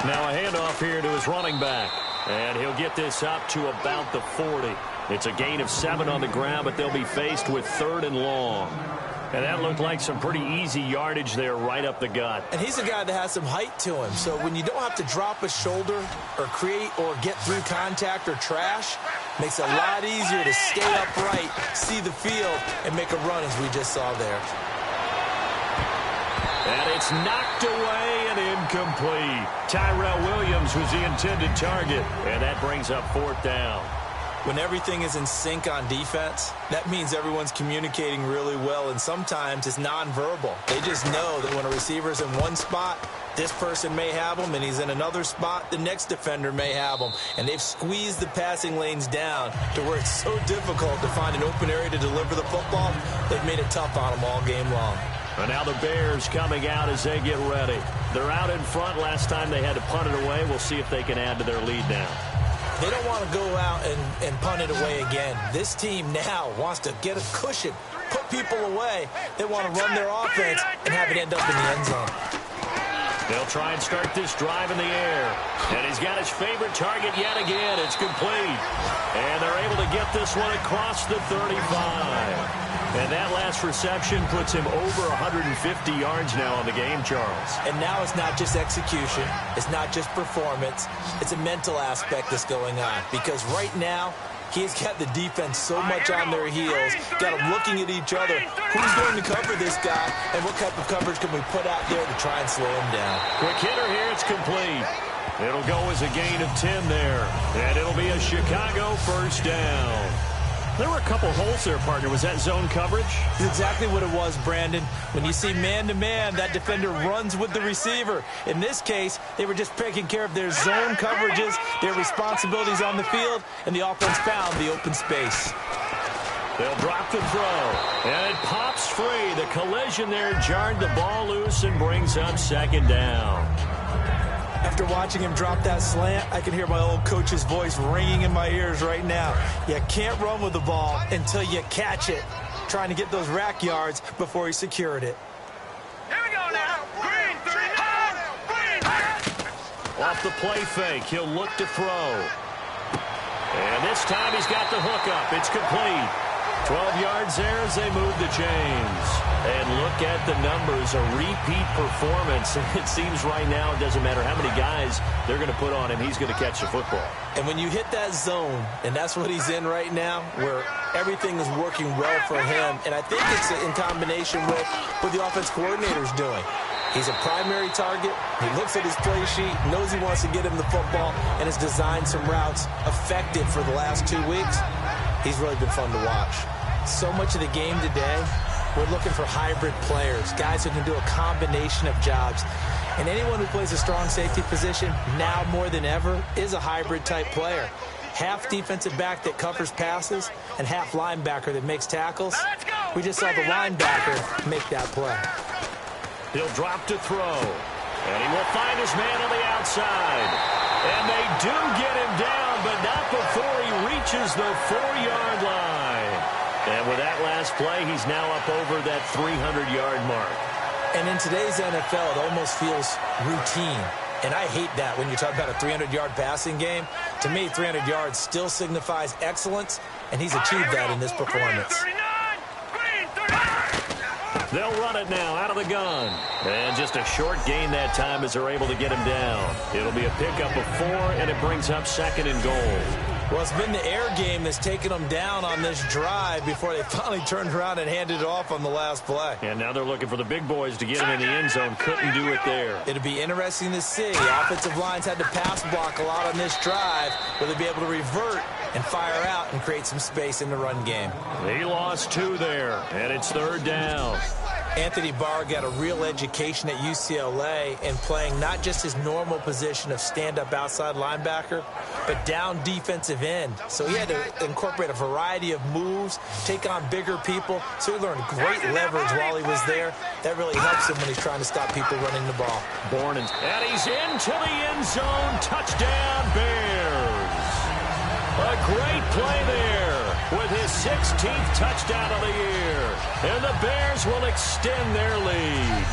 Now a handoff here to his running back. And he'll get this up to about the 40. It's a gain of 7 on the ground, but they'll be faced with 3rd and long. And that looked like some pretty easy yardage there right up the gut. And he's a guy that has some height to him. So when you don't have to drop a shoulder or create or get through contact or trash, makes it a lot easier to stay upright, see the field, and make a run as we just saw there. And it's knocked away and incomplete. Tyrell Williams was the intended target, and that brings up 4th down. When everything is in sync on defense, that means everyone's communicating really well, and sometimes it's nonverbal. They just know that when a receiver's in one spot, this person may have him, and he's in another spot, the next defender may have him. And they've squeezed the passing lanes down to where it's so difficult to find an open area to deliver the football. They've made it tough on them all game long. And now the Bears coming out as they get ready. They're out in front. Last time they had to punt it away. We'll see if they can add to their lead now. They don't want to go out and punt it away again. This team now wants to get a cushion, put people away. They want to run their offense and have it end up in the end zone. They'll try and start this drive in the air. And he's got his favorite target yet again. It's complete. And they're able to get this one across the 35. And that last reception puts him over 150 yards now on the game, Charles. And now it's not just execution. It's not just performance. It's a mental aspect that's going on. Because right now, he's got the defense so much on their heels, got them looking at each other. Who's going to cover this guy, and what type of coverage can we put out there to try and slow him down? Quick hitter here, it's complete. It'll go as a gain of 10 there, and it'll be a Chicago first down. There were a couple holes there, partner. Was that zone coverage? It's exactly what it was, Brandon. When you see man-to-man, that defender runs with the receiver. In this case, they were just taking care of their zone coverages, their responsibilities on the field, and the offense found the open space. They'll drop the throw, and it pops free. The collision there jarred the ball loose and brings up second down. After watching him drop that slant, I can hear my old coach's voice ringing in my ears right now. You can't run with the ball until you catch it. Trying to get those rack yards before he secured it. Here we go now. Green, 39. Green. Off the play fake, he'll look to throw. And this time he's got the hook up. It's complete. 12 yards there as they move the chains. And look at the numbers, a repeat performance. It seems right now it doesn't matter how many guys they're going to put on him, he's going to catch the football. And when you hit that zone, and that's what he's in right now, where everything is working well for him, and I think it's in combination with what the offense coordinator's doing. He's a primary target. He looks at his play sheet, knows he wants to get him the football, and has designed some routes effective for the last 2 weeks. He's really been fun to watch. So much of the game today, we're looking for hybrid players, guys who can do a combination of jobs. And anyone who plays a strong safety position, now more than ever, is a hybrid-type player. Half defensive back that covers passes and half linebacker that makes tackles. We just saw the linebacker make that play. He'll drop to throw. And he will find his man on the outside. And they do get him down, but not before he reaches the 4-yard line. And with that last play, he's now up over that 300-yard mark. And in today's NFL, it almost feels routine. And I hate that when you talk about a 300-yard passing game. To me, 300 yards still signifies excellence, and he's achieved that in this performance. They'll run it now out of the gun. And just a short gain that time as they're able to get him down. It'll be a pickup of 4, and it brings up second and goal. Well, it's been the air game that's taken them down on this drive before they finally turned around and handed it off on the last play. And now they're looking for the big boys to get him in the end zone. Couldn't do it there. It'll be interesting to see. The offensive lines had to pass block a lot on this drive. Will they be able to revert and fire out and create some space in the run game? He lost 2 there, and it's third down. Anthony Barr got a real education at UCLA in playing not just his normal position of stand-up outside linebacker, but down defensive end. So he had to incorporate a variety of moves, take on bigger people. So he learned great leverage while he was there. That really helps him when he's trying to stop people running the ball. And he's into the end zone. Touchdown, Bears. A great play there with his 16th touchdown of the year. And the Bears will extend their lead.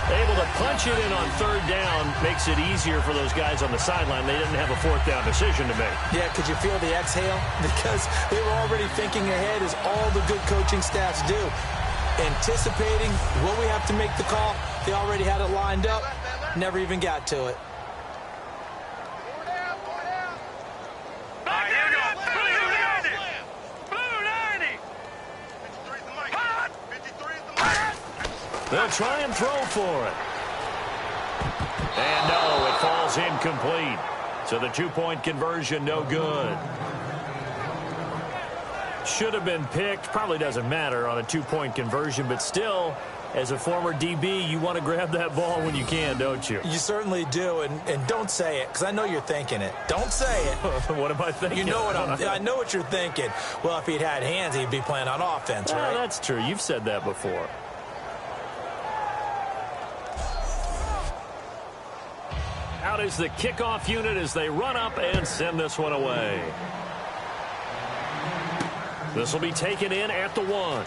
Able to punch it in on third down makes it easier for those guys on the sideline. They didn't have a fourth down decision to make. Yeah, could you feel the exhale? Because they were already thinking ahead, as all the good coaching staffs do. Anticipating, will we have to make the call? They already had it lined up. Never even got to it. They'll try and throw for it. And no, it falls incomplete. So the 2-point conversion, no good. Should have been picked. Probably doesn't matter on a 2-point conversion, but still, as a former DB, you want to grab that ball when you can, don't you? You certainly do, and don't say it, because I know you're thinking it. Don't say it. What am I thinking? You know I know what you're thinking. Well, if he'd had hands, he'd be playing on offense, right? That's true. You've said that before. Out is the kickoff unit as they run up and send this one away. This will be taken in at the 1.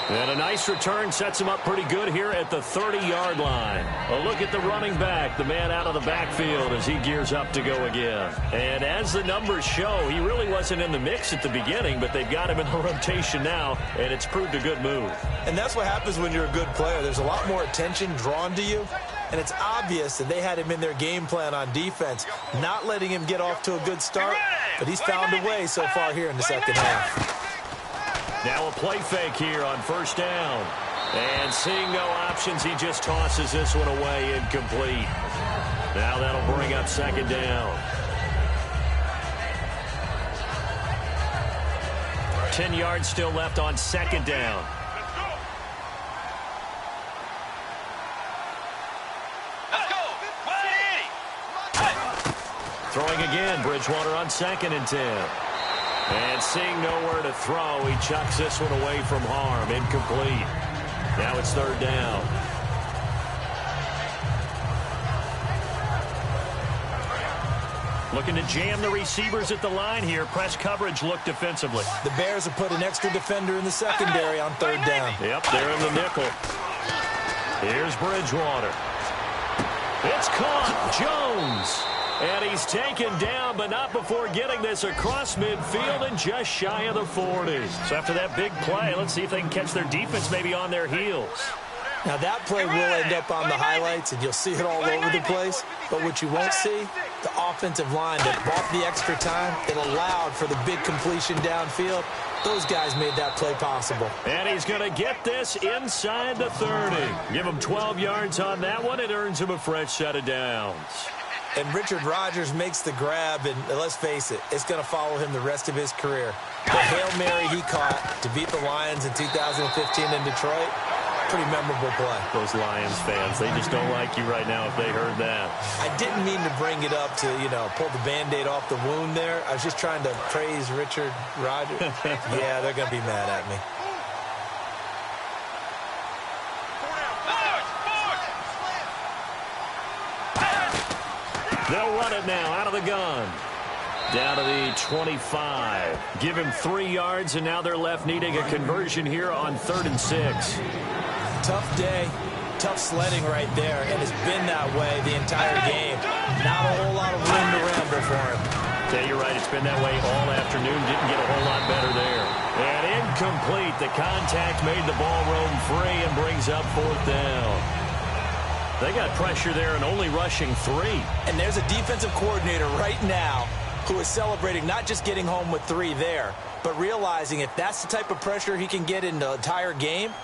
And a nice return sets him up pretty good here at the 30-yard line. A look at the running back, the man out of the backfield as he gears up to go again. And as the numbers show, he really wasn't in the mix at the beginning, but they've got him in the rotation now, and it's proved a good move. And that's what happens when you're a good player. There's a lot more attention drawn to you, and it's obvious that they had him in their game plan on defense, not letting him get off to a good start, but he's found a way so far here in the second half. Now a play fake here on first down. And seeing no options, he just tosses this one away incomplete. Now that'll bring up second down. 10 yards still left on second down. Let's go. 180. Throwing again, Bridgewater on 2nd and 10. And seeing nowhere to throw, he chucks this one away from harm. Incomplete. Now it's third down. Looking to jam the receivers at the line here. Press coverage look defensively. The Bears have put an extra defender in the secondary on third down. Yep, they're in the nickel. Here's Bridgewater. It's caught. Jones. And he's taken down, but not before getting this across midfield and just shy of the 40. So after that big play, let's see if they can catch their defense maybe on their heels. Now that play will end up on the highlights, and you'll see it all over the place. But what you won't see, the offensive line that bought the extra time, it allowed for the big completion downfield. Those guys made that play possible. And he's going to get this inside the 30. Give him 12 yards on that one. It earns him a fresh set of downs. And Richard Rodgers makes the grab, and let's face it, it's going to follow him the rest of his career. The Hail Mary he caught to beat the Lions in 2015 in Detroit, pretty memorable play. Those Lions fans, they just don't like you right now if they heard that. I didn't mean to bring it up to, pull the Band-Aid off the wound there. I was just trying to praise Richard Rodgers. Yeah, they're going to be mad at me. They'll run it now out of the gun. Down to the 25. Give him 3 yards, and now they're left needing a conversion here on 3rd and 6. Tough day, tough sledding right there, and it's been that way the entire game. Not a whole lot of room to ramble for him. Yeah, you're right. It's been that way all afternoon. Didn't get a whole lot better there. And incomplete. The contact made the ball roam free and brings up 4th down. They got pressure there and only rushing 3. And there's a defensive coordinator right now who is celebrating not just getting home with 3 there, but realizing if that's the type of pressure he can get in the entire game,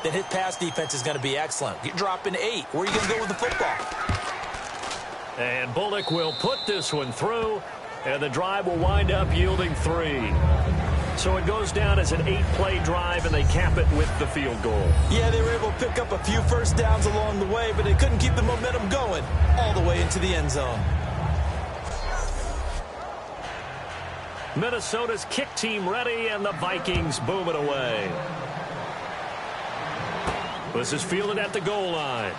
then his pass defense is going to be excellent. You're dropping 8. Where are you going to go with the football? And Bullock will put this one through, and the drive will wind up yielding 3. So it goes down as an 8-play drive, and they cap it with the field goal. Yeah, they were able to pick up a few first downs along the way, but they couldn't keep the momentum going all the way into the end zone. Minnesota's kick team ready, and the Vikings boom it away. This is fielded at the goal line.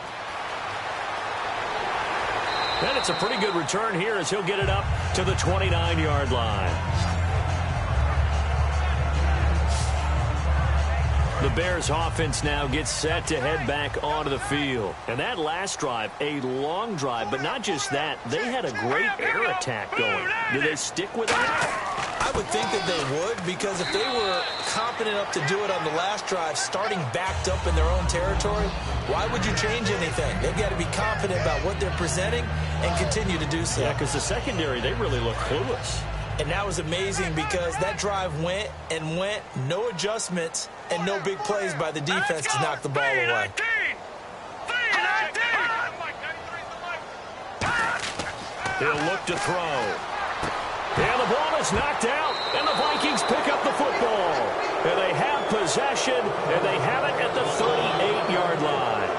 And it's a pretty good return here as he'll get it up to the 29-yard line. The Bears offense now gets set to head back onto the field. And that last drive, a long drive, but not just that. They had a great air attack going. Do they stick with that? I would think that they would, because if they were competent enough to do it on the last drive, starting backed up in their own territory, why would you change anything? They've got to be confident about what they're presenting and continue to do so. Yeah, because the secondary, they really look clueless. And that was amazing because that drive went and went, no adjustments, and no big plays by the defense to knock the ball away. He'll look to throw. And the ball is knocked out, and the Vikings pick up the football. And they have possession, and they have it at the 38-yard line.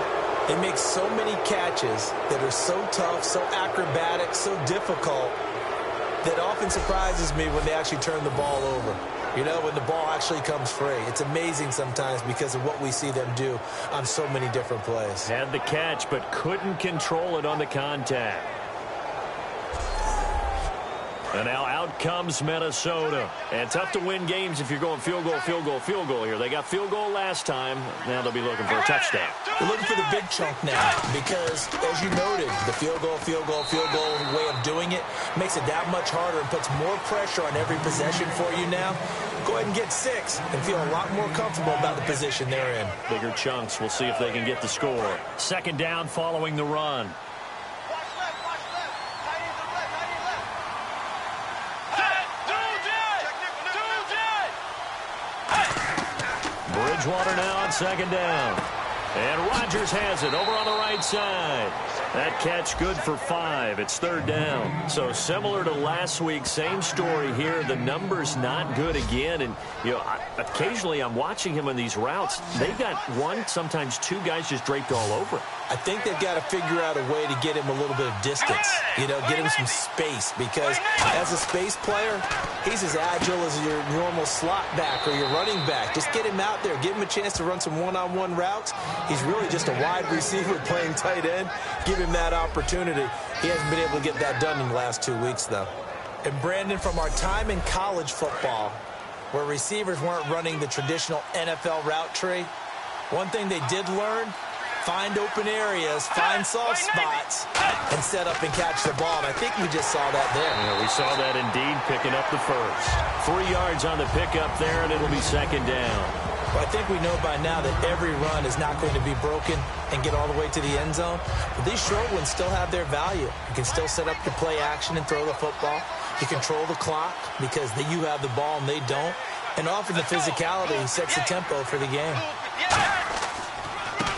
They make so many catches that are so tough, so acrobatic, so difficult, that often surprises me when they actually turn the ball over. You know, when the ball actually comes free. It's amazing sometimes because of what we see them do on so many different plays. Had the catch, but couldn't control it on the contact. And now out comes Minnesota. And tough to win games if you're going field goal, field goal, field goal here. They got field goal last time. Now they'll be looking for a touchdown. They're looking for the big chunk now because, as you noted, the field goal way of doing it makes it that much harder and puts more pressure on every possession for you now. Go ahead and get 6 and feel a lot more comfortable about the position they're in. Bigger chunks. We'll see if they can get the score. Second down following the run. Bridgewater now on second down. And Rodgers has it over on the right side. That catch good for 5. It's third down. So similar to last week, same story here. The number's not good again. And, you know, occasionally I'm watching him on these routes. They've got 1, sometimes 2 guys just draped all over him. I think they've got to figure out a way to get him a little bit of distance, you know, get him some space, because as a space player, he's as agile as your normal slot back or your running back. Just get him out there, give him a chance to run some one-on-one routes. He's really just a wide receiver playing tight end. Give him that opportunity. He hasn't been able to get that done in the last 2 weeks, though. And Brandon, from our time in college football, where receivers weren't running the traditional NFL route tree, one thing they did learn: find open areas, find soft spots, and set up and catch the ball. And I think we just saw that there. Yeah, we saw that indeed, picking up the first. 3 yards on the pickup there, and it'll be second down. Well, I think we know by now that every run is not going to be broken and get all the way to the end zone. But these short ones still have their value. You can still set up your play action and throw the football. You control the clock because you have the ball and they don't. And often the physicality sets the tempo for the game.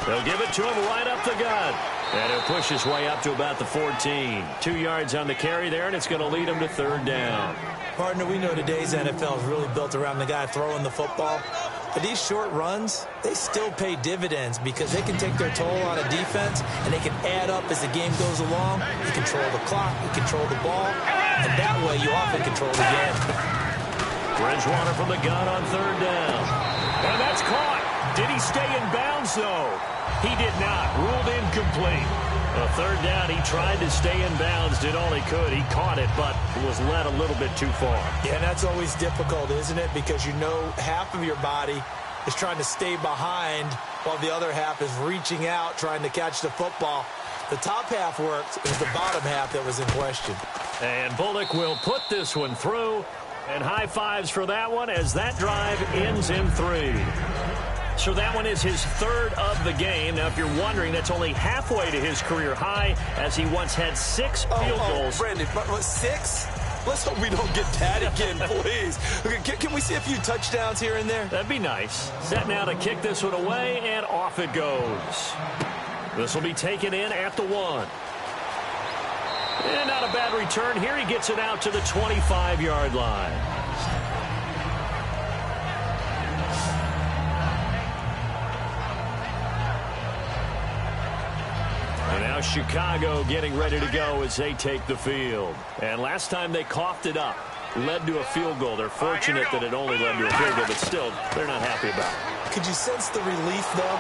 They'll give it to him right up the gut. And he'll push his way up to about the 14. 2 yards on the carry there, and it's going to lead him to third down. Partner, we know today's NFL is really built around the guy throwing the football. But these short runs, they still pay dividends because they can take their toll on a defense and they can add up as the game goes along. You control the clock, you control the ball, and that way you often control the game. Bridgewater from the gun on third down. And that's caught. Did he stay in bounds, though? He did not. Ruled incomplete. A third down, he tried to stay in bounds, did all he could. He caught it, but was led a little bit too far. Yeah, and that's always difficult, isn't it? Because you know half of your body is trying to stay behind while the other half is reaching out, trying to catch the football. The top half worked. It was the bottom half that was in question. And Bullock will put this one through. And high fives for that one as that drive ends in 3. So that one is his third of the game. Now, if you're wondering, that's only halfway to his career high, as he once had 6 field goals. Brandon, 6? Let's hope we don't get that again, please. Okay, can we see a few touchdowns here and there? That'd be nice. Set now to kick this one away, and off it goes. This will be taken in at the 1. And not a bad return here. He gets it out to the 25-yard line. And now Chicago getting ready to go as they take the field. And last time they coughed it up, led to a field goal. They're fortunate that it only led to a field goal, but still, they're not happy about it. Could you sense the relief, though?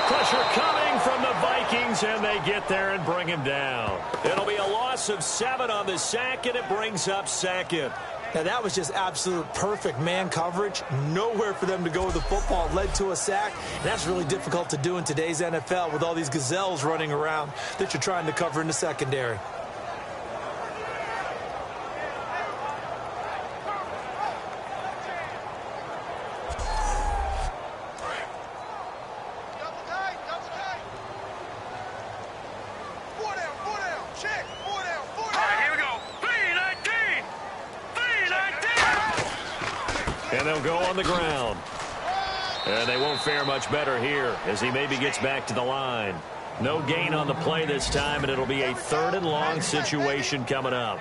Pressure coming from the Vikings, and they get there and bring him down. It'll be a loss of 7 on the sack, and it brings up second. Now, that was just absolute perfect man coverage. Nowhere for them to go with the football. Led to a sack. And that's really difficult to do in today's NFL with all these gazelles running around that you're trying to cover in the secondary. And they'll go on the ground. And they won't fare much better here as he maybe gets back to the line. No gain on the play this time, and it'll be a 3rd and long situation coming up.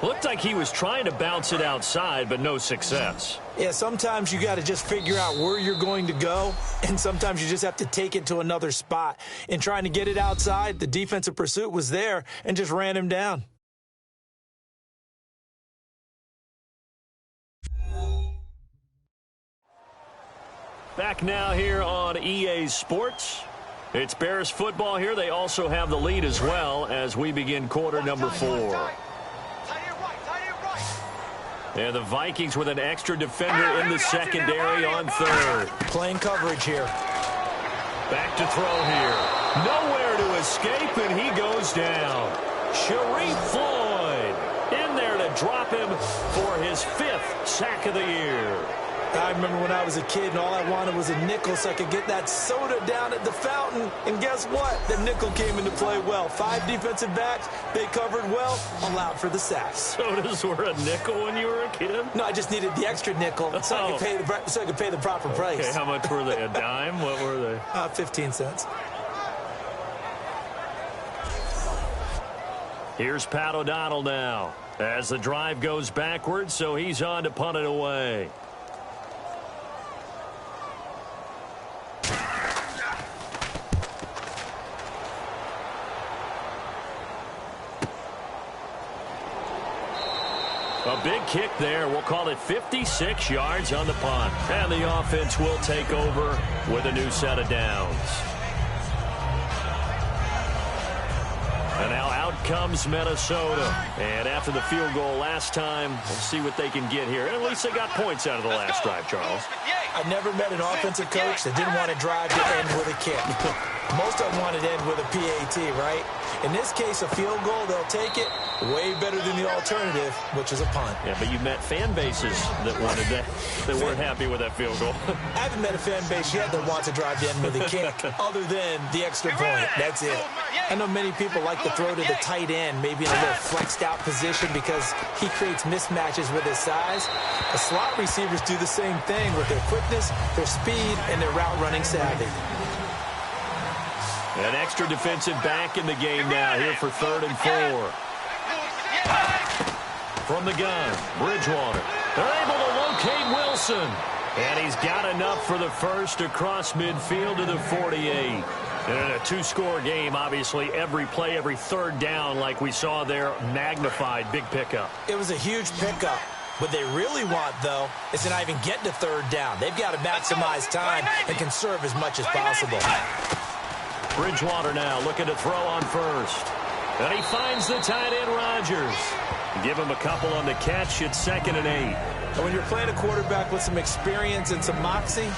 Looked like he was trying to bounce it outside, but no success. Yeah, sometimes you got to just figure out where you're going to go, and sometimes you just have to take it to another spot. In trying to get it outside, the defensive pursuit was there and just ran him down. Back now here on EA Sports. It's Bears football here. They also have the lead as well as we begin quarter number 4. And the Vikings with an extra defender in the secondary on third. Playing coverage here. Back to throw here. Nowhere to escape, and he goes down. Sharif Floyd in there to drop him for his 5th sack of the year. I remember when I was a kid and all I wanted was a nickel so I could get that soda down at the fountain. And guess what? The nickel came into play well. 5 defensive backs, they covered well, allowed for the sacks. Sodas were a nickel when you were a kid? No, I just needed the extra nickel so I could pay the proper price. Okay, how much were they? A dime? What were they? 15 cents. Here's Pat O'Donnell now as the drive goes backwards, so he's on to punt it away. A big kick there. We'll call it 56 yards on the punt. And the offense will take over with a new set of downs. And now out comes Minnesota. And after the field goal last time, we'll see what they can get here. At least they got points out of the last drive, Charles. I never met an offensive coach that didn't want to drive to end with a kick. Most of them wanted to end with a PAT, right? In this case, a field goal, they'll take it. Way better than the alternative, which is a punt. Yeah, but you met fan bases that wanted that, that weren't happy with that field goal. I haven't met a fan base yet that wants to drive to end with a kick, other than the extra point. That's it. I know many people like to throw to the tight end, maybe in a little flexed out position because he creates mismatches with his size. The slot receivers do the same thing with their quickness, their speed, and their route running savvy. An extra defensive back in the game now here for 3rd and 4. From the gun, Bridgewater. They're able to locate Wilson. And he's got enough for the first across midfield to the 48. And in a 2-score game, obviously, every play, every 3rd down, like we saw there, magnified, big pickup. It was a huge pickup. What they really want, though, is to not even get to 3rd down. They've got to maximize time and conserve as much as possible. Bridgewater now looking to throw on first. And he finds the tight end, Rodgers. Give him a couple on the catch. It's 2nd and 8. And when you're playing a quarterback with some experience and some moxie,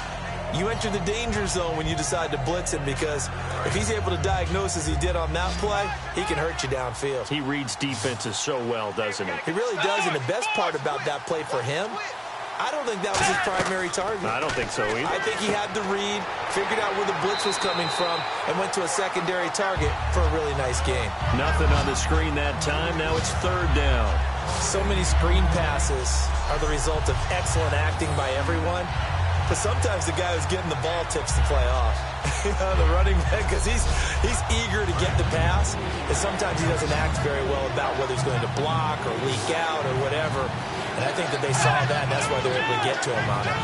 you enter the danger zone when you decide to blitz him, because if he's able to diagnose as he did on that play, he can hurt you downfield. He reads defenses so well, doesn't he? He really does, and the best part about that play for him, I don't think that was his primary target. I don't think so either. I think he had the read, figured out where the blitz was coming from, and went to a secondary target for a really nice game. Nothing on the screen that time. Now it's 3rd down. So many screen passes are the result of excellent acting by everyone. But sometimes the guy who's getting the ball tips the play off. The running back, because he's eager to get the pass, and sometimes he doesn't act very well about whether he's going to block or leak out or whatever. And I think that they saw that, and that's why they're able to get to him on it.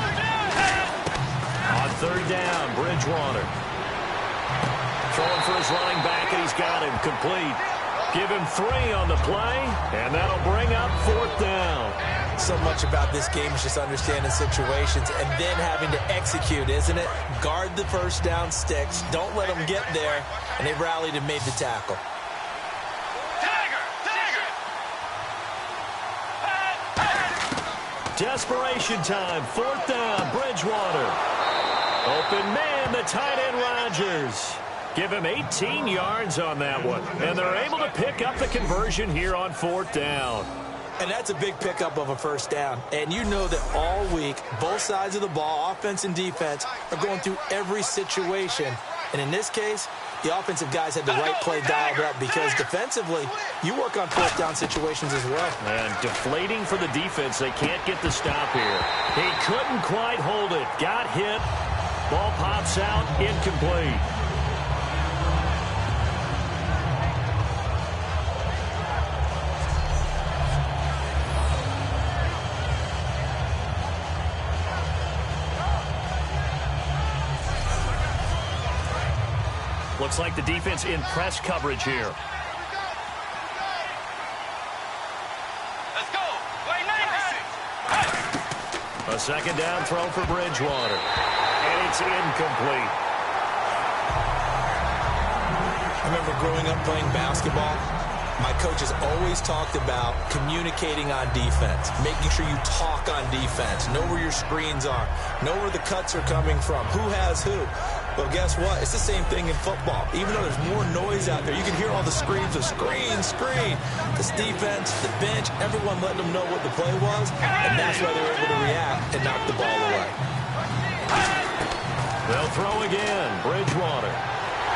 On 3rd down, Bridgewater. Throwing for his running back, and he's got him complete. Give him 3 on the play, and that'll bring up 4th down. So much about this game is just understanding situations and then having to execute, isn't it? Guard the first down sticks. Don't let them get there. And they rallied and made the tackle. Desperation time. 4th down, Bridgewater. Open man, the tight end, Rodgers. Give him 18 yards on that one. And they're able to pick up the conversion here on 4th down. And that's a big pickup of a first down. And you know that all week, both sides of the ball, offense and defense, are going through every situation. And in this case, the offensive guys had the right play dialed up, because defensively, you work on 4th down situations as well. And deflating for the defense. They can't get the stop here. He couldn't quite hold it. Got hit. Ball pops out. Incomplete. Looks like the defense in press coverage here. Let's go. Wait, A 2nd down throw for Bridgewater. And it's incomplete. I remember growing up playing basketball. My coaches always talked about communicating on defense, making sure you talk on defense, know where your screens are, know where the cuts are coming from, who has who. Well, guess what? It's the same thing in football. Even though there's more noise out there, you can hear all the screams of screen, screen. This defense, the bench, everyone letting them know what the play was, and that's why they were able to react and knock the ball away. They'll throw again. Bridgewater.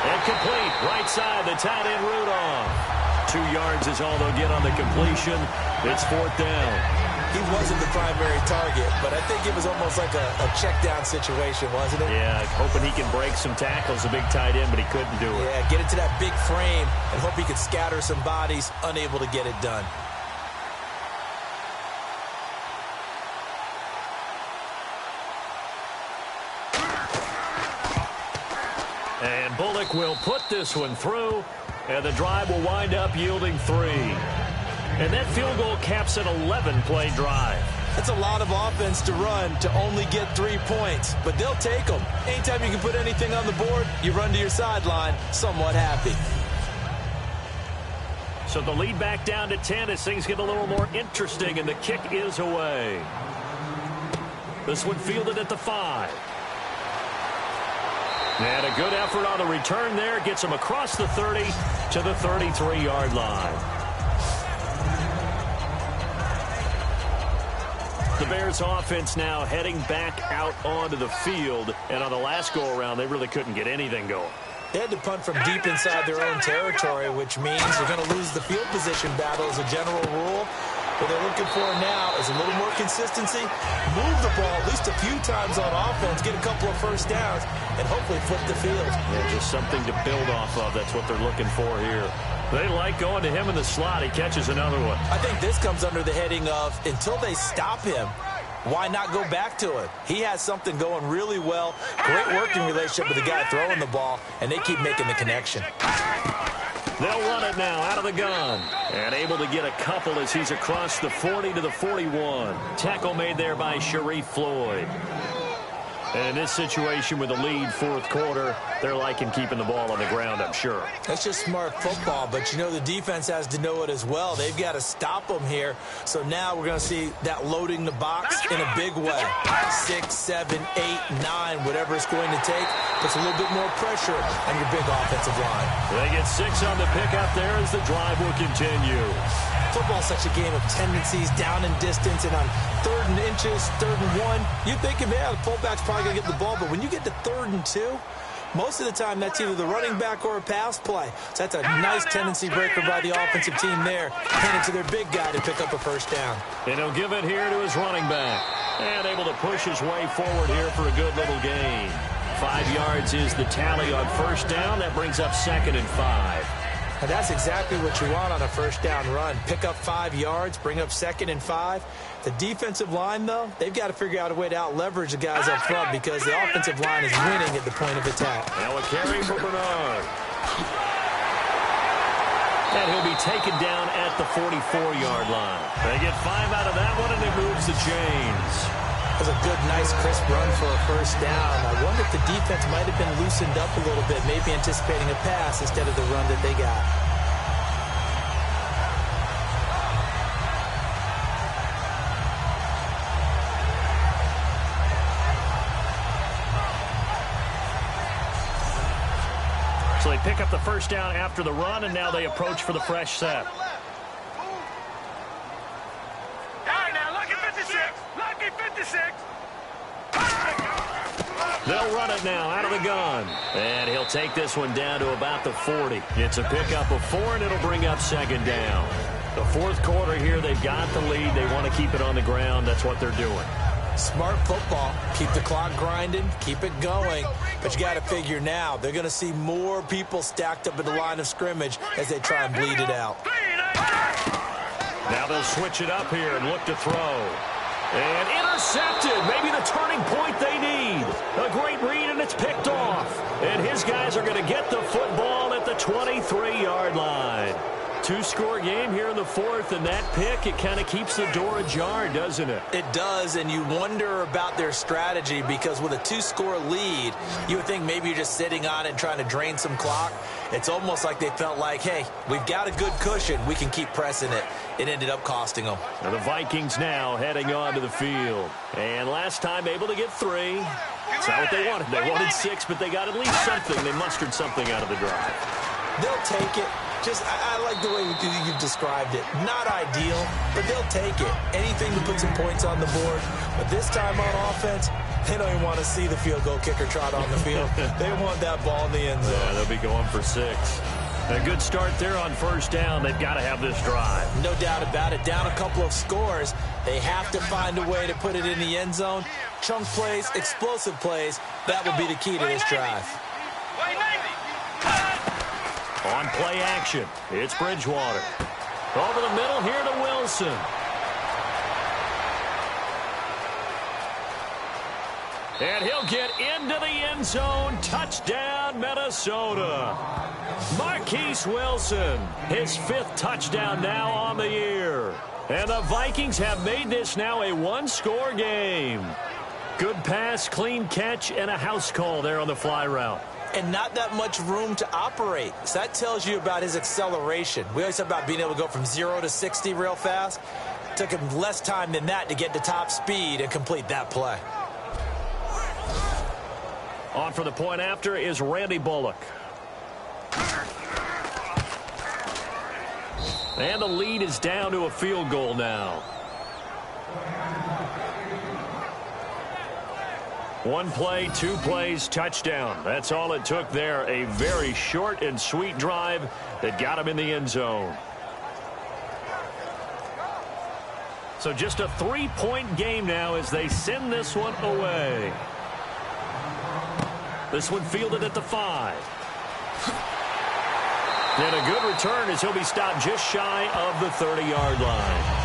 And complete. Right side, the tight end Rudolph. 2 yards is all they'll get on the completion. It's 4th down. He wasn't the primary target, but I think it was almost like a check down situation, wasn't it? Yeah, hoping he can break some tackles, a big tight end, but he couldn't do it. Yeah, get into that big frame and hope he could scatter some bodies, unable to get it done. And Bullock will put this one through, and the drive will wind up yielding 3. And that field goal caps an 11-play drive. That's a lot of offense to run to only get 3 points, but they'll take them. Anytime you can put anything on the board, you run to your sideline somewhat happy. So the lead back down to 10 as things get a little more interesting, and the kick is away. This one fielded at the 5. And a good effort on the return there. Gets him across the 30 to the 33-yard line. The Bears offense now heading back out onto the field. And on the last go-around, they really couldn't get anything going. They had to punt from deep inside their own territory, which means they're going to lose the field position battle as a general rule. What they're looking for now is a little more consistency, move the ball at least a few times on offense, get a couple of first downs, and hopefully flip the field. Yeah, just something to build off of. That's what they're looking for here. They like going to him in the slot. He catches another one. I think this comes under the heading of until they stop him, why not go back to it? He has something going really well, great working relationship with the guy throwing the ball, and they keep making the connection. They'll run it now out of the gun. And able to get a couple as he's across the 40 to the 41. Tackle made there by Sharif Floyd. And in this situation with the lead 4th quarter, they're liking keeping the ball on the ground, I'm sure. That's just smart football, but you know the defense has to know it as well. They've got to stop them here. So now we're going to see that loading the box in a big way. 6, 7, 8, 9, whatever it's going to take, puts a little bit more pressure on your big offensive line. They get 6 on the pickup there as the drive will continue. Football's such a game of tendencies, down and distance, and on 3rd and inches, 3rd and 1, you're thinking, man, the fullback's probably going to get the ball, but when you get to 3rd and 2, most of the time that's either the running back or a pass play. So that's a nice tendency breaker by the offensive team there, handing to their big guy to pick up a first down. And he'll give it here to his running back. And able to push his way forward here for a good little gain. 5 yards is the tally on first down. That brings up 2nd and 5. And that's exactly what you want on a first down run. Pick up 5 yards, bring up 2nd and 5. The defensive line, though, they've got to figure out a way to out-leverage the guys up front because the offensive line is winning at the point of attack. Now a carry for Bernard. And he'll be taken down at the 44-yard line. They get 5 out of that one, and it moves the chains. That was a good, nice, crisp run for a first down. I wonder if the defense might have been loosened up a little bit, maybe anticipating a pass instead of the run that they got. So they pick up the first down after the run, and now they approach for the fresh set. They'll run it now out of the gun. And he'll take this one down to about the 40. It's a pickup of 4, and it'll bring up 2nd down. The 4th quarter here, they've got the lead. They want to keep it on the ground. That's what they're doing. Smart football. Keep the clock grinding. Keep it going. But you got to figure now, they're going to see more people stacked up at the line of scrimmage as they try and bleed it out. Now they'll switch it up here and look to throw. And intercepted. Maybe the turning point they need. A great read, and it's picked off. And his guys are going to get the football at the 23-yard line. Two-score game here in the fourth, and that pick, it kind of keeps the door ajar, doesn't it? It does, and you wonder about their strategy because with a two-score lead, you would think maybe you're just sitting on it and trying to drain some clock. It's almost like they felt like, hey, we've got a good cushion. We can keep pressing it. It ended up costing them. And the Vikings now heading onto the field. And last time able to get 3. It's not what they wanted. They wanted 6, but they got at least something. They mustered something out of the drive. They'll take it. I like the way you've described it. Not ideal, but they'll take it. Anything to put some points on the board. But this time on offense, they don't even want to see the field goal kicker trot on the field. They want that ball in the end zone. Yeah, they'll be going for 6. A good start there on first down. They've got to have this drive. No doubt about it. Down a couple of scores. They have to find a way to put it in the end zone. Chunk plays, explosive plays. That will be the key to this drive. On play action, it's Bridgewater. Over the middle here to Wilson. And he'll get into the end zone. Touchdown, Minnesota. Marquise Wilson, his 5th touchdown now on the year. And the Vikings have made this now a one-score game. Good pass, clean catch, and a house call there on the fly route. And not that much room to operate. So that tells you about his acceleration. We always talk about being able to go from 0 to 60 real fast. It took him less time than that to get to top speed and complete that play. On for the point after is Randy Bullock. And the lead is down to a field goal now. 1 play, 2 plays, touchdown. That's all it took there. A very short and sweet drive that got him in the end zone. So just a 3-point game now as they send this one away. This one fielded at the 5. And a good return as he'll be stopped just shy of the 30-yard line.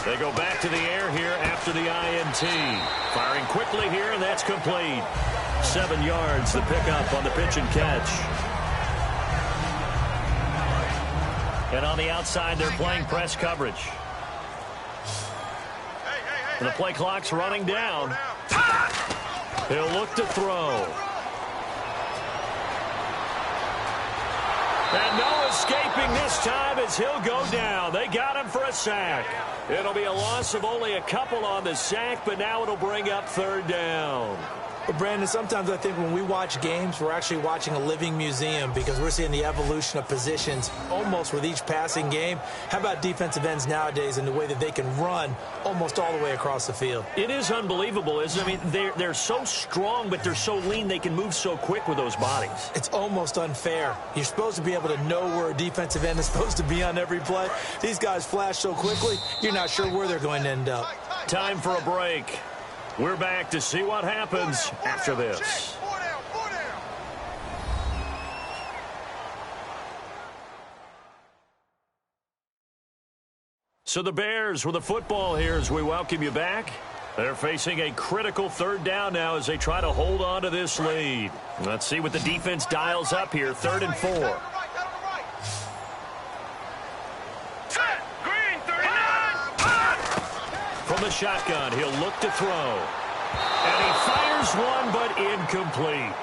They go back to the air here after the INT. Firing quickly here, and that's complete. 7 yards, the pickup on the pitch and catch. And on the outside, they're playing press coverage. And the play clock's running down. He'll look to throw. And no escaping this time as he'll go down. They got him for a sack. It'll be a loss of only a couple on the sack, but now it'll bring up 3rd down. But Brandon, sometimes I think when we watch games, we're actually watching a living museum because we're seeing the evolution of positions almost with each passing game. How about defensive ends nowadays and the way that they can run almost all the way across the field? It is unbelievable, isn't it? I mean, they're so strong, but they're so lean, they can move so quick with those bodies. It's almost unfair. You're supposed to be able to know where a defensive end is supposed to be on every play. These guys flash so quickly, you're not sure where they're going to end up. Time for a break. We're back to see what happens after this. So the Bears with the football here as we welcome you back. They're facing a critical 3rd down now as they try to hold on to this lead. Let's see what the defense dials up here. 3rd and 4. From the shotgun, he'll look to throw. And he fires one, but incomplete.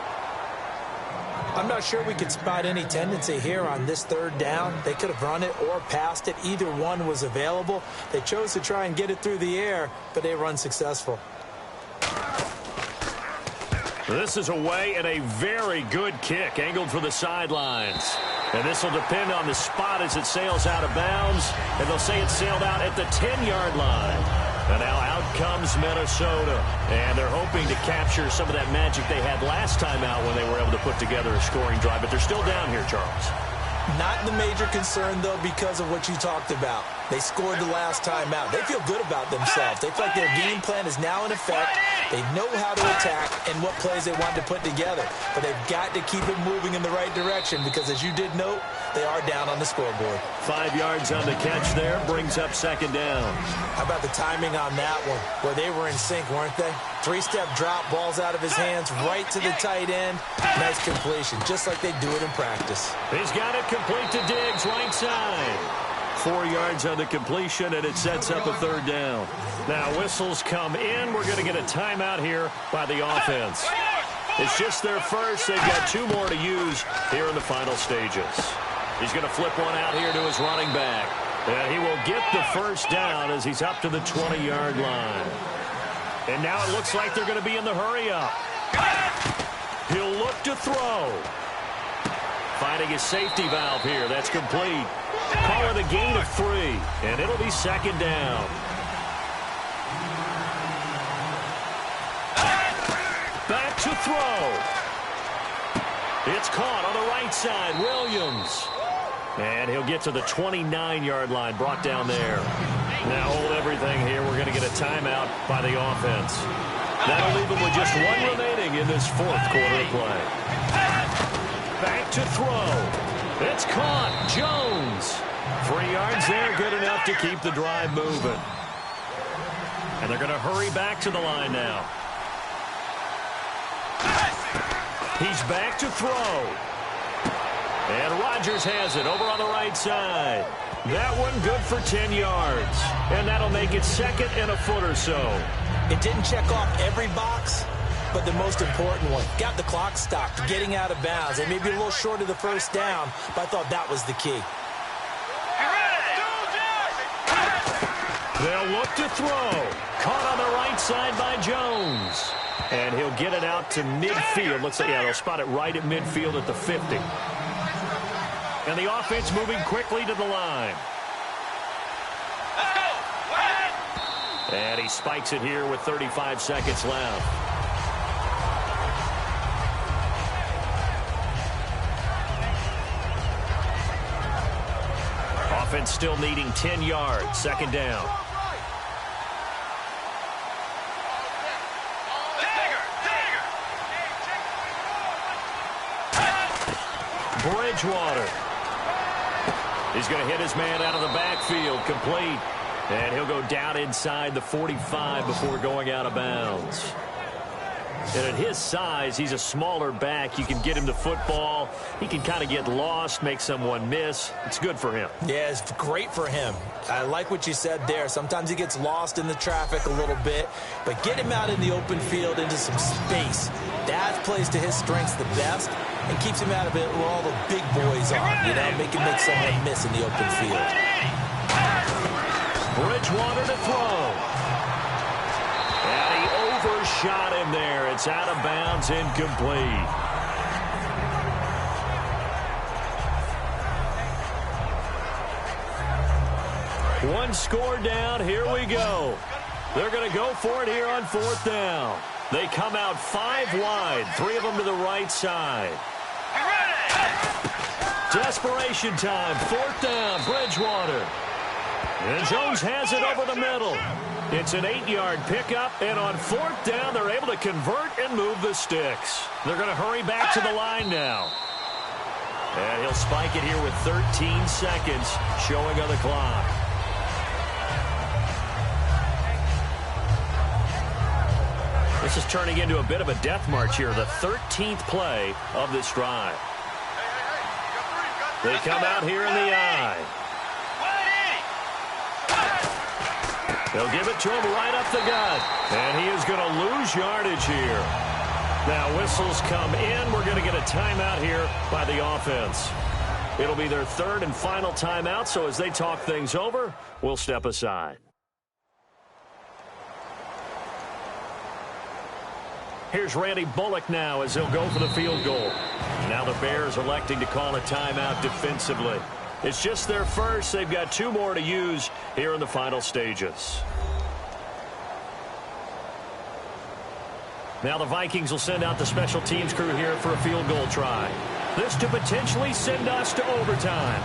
I'm not sure we could spot any tendency here on this 3rd down. They could have run it or passed it. Either one was available. They chose to try and get it through the air, but they were unsuccessful. This is away and a very good kick angled for the sidelines. And this will depend on the spot as it sails out of bounds. And they'll say it sailed out at the 10-yard line. And now out comes Minnesota. And they're hoping to capture some of that magic they had last time out when they were able to put together a scoring drive. But they're still down here, Charles. Not the major concern, though, because of what you talked about. They scored the last time out. They feel good about themselves. They feel like their game plan is now in effect. They know how to attack and what plays they want to put together. But they've got to keep it moving in the right direction because, as you did note, they are down on the scoreboard. 5 yards on the catch there, brings up second down. How about the timing on that one? Where they were in sync, weren't they? 3-step drop, balls out of his hands, right to the tight end. Nice completion, just like they do it in practice. He's got it complete to Diggs, right side. 4 yards on the completion, and it sets up a third down. Now whistles come in. We're going to get a timeout here by the offense. It's just their first. They've got 2 more to use here in the final stages. He's going to flip one out here to his running back. And he will get the first down as he's up to the 20-yard line. And now it looks like they're going to be in the hurry-up. He'll look to throw. Finding his safety valve here. That's complete. Call it a gain of 3, and it'll be second down. Back to throw. It's caught on the right side. Williams. And he'll get to the 29-yard line, brought down there. Now hold everything here. We're going to get a timeout by the offense. That'll leave them with just 1 remaining in this fourth quarter of play. Back to throw. It's caught. Jones. 3 yards there, good enough to keep the drive moving. And they're going to hurry back to the line now. He's back to throw. And Rodgers has it over on the right side. That one good for 10 yards. And that'll make it second and a foot or so. It didn't check off every box, but the most important one. Got the clock stopped, getting out of bounds. They may be a little short of the first down, but I thought that was the key. They'll look to throw. Caught on the right side by Jones. And he'll get it out to midfield. Looks like, yeah, they'll spot it right at midfield at the 50. And the offense moving quickly to the line. And he spikes it here with 35 seconds left. Offense still needing 10 yards. Second down. Bridgewater. He's going to hit his man out of the backfield. Complete. And he'll go down inside the 45 before going out of bounds. And at his size, he's a smaller back. You can get him the football. He can kind of get lost, make someone miss. It's good for him. Yeah, it's great for him. I like what you said there. Sometimes he gets lost in the traffic a little bit, but get him out in the open field into some space. That plays to his strengths the best and keeps him out of it where all the big boys are, you know, make someone miss in the open field. Bridgewater to throw. And he overshot him there. It's out of bounds, incomplete. One score down. Here we go. They're going to go for it here on fourth down. They come out 5 wide, 3 of them to the right side. Desperation time. Fourth down, Bridgewater. And Jones has it over the middle. It's an 8-yard pickup, and on fourth down, they're able to convert and move the sticks. They're going to hurry back to the line now. And he'll spike it here with 13 seconds showing on the clock. This is turning into a bit of a death march here, the 13th play of this drive. They come out here in the eye. They'll give it to him right up the gut. And he is going to lose yardage here. Now whistles come in. We're going to get a timeout here by the offense. It'll be their third and final timeout, so as they talk things over, we'll step aside. Here's Randy Bullock now as he'll go for the field goal. Now the Bears electing to call a timeout defensively. It's just their first. They've got 2 more to use here in the final stages. Now the Vikings will send out the special teams crew here for a field goal try. This to potentially send us to overtime.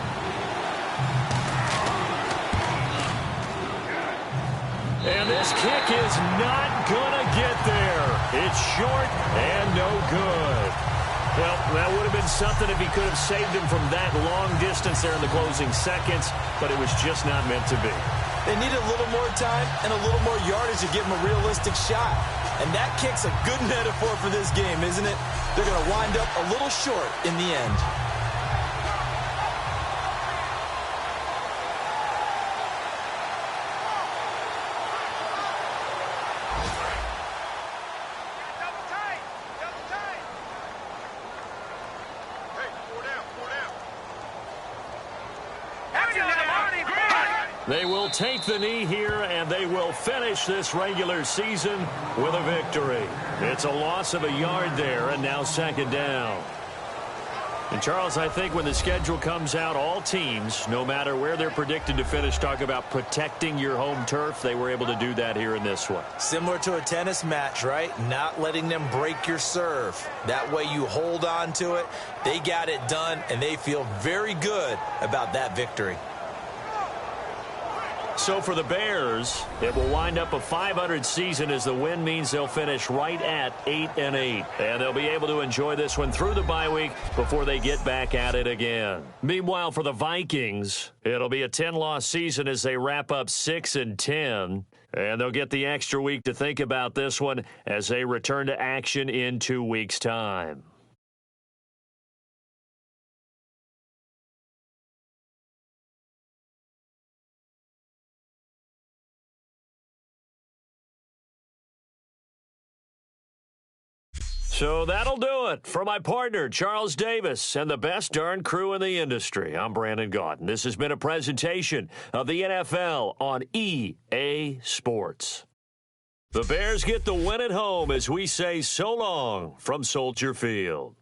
And this kick is not going to get there. It's short and no good. Well, that would have been something if he could have saved him from that long distance there in the closing seconds, but it was just not meant to be. They need a little more time and a little more yardage to give him a realistic shot. And that kick's a good metaphor for this game, isn't it? They're going to wind up a little short in the end. They will take the knee here, and they will finish this regular season with a victory. It's a loss of a yard there, and now second down. And, Charles, I think when the schedule comes out, all teams, no matter where they're predicted to finish, talk about protecting your home turf. They were able to do that here in this one. Similar to a tennis match, right? Not letting them break your serve. That way you hold on to it. They got it done, and they feel very good about that victory. So for the Bears, it will wind up a 500 season as the win means they'll finish right at 8-8. And they'll be able to enjoy this one through the bye week before they get back at it again. Meanwhile, for the Vikings, it'll be a 10-loss season as they wrap up 6-10. And they'll get the extra week to think about this one as they return to action in 2 weeks' time. So that'll do it for my partner, Charles Davis, and the best darn crew in the industry. I'm Brandon Gaudin. This has been a presentation of the NFL on EA Sports. The Bears get the win at home as we say so long from Soldier Field.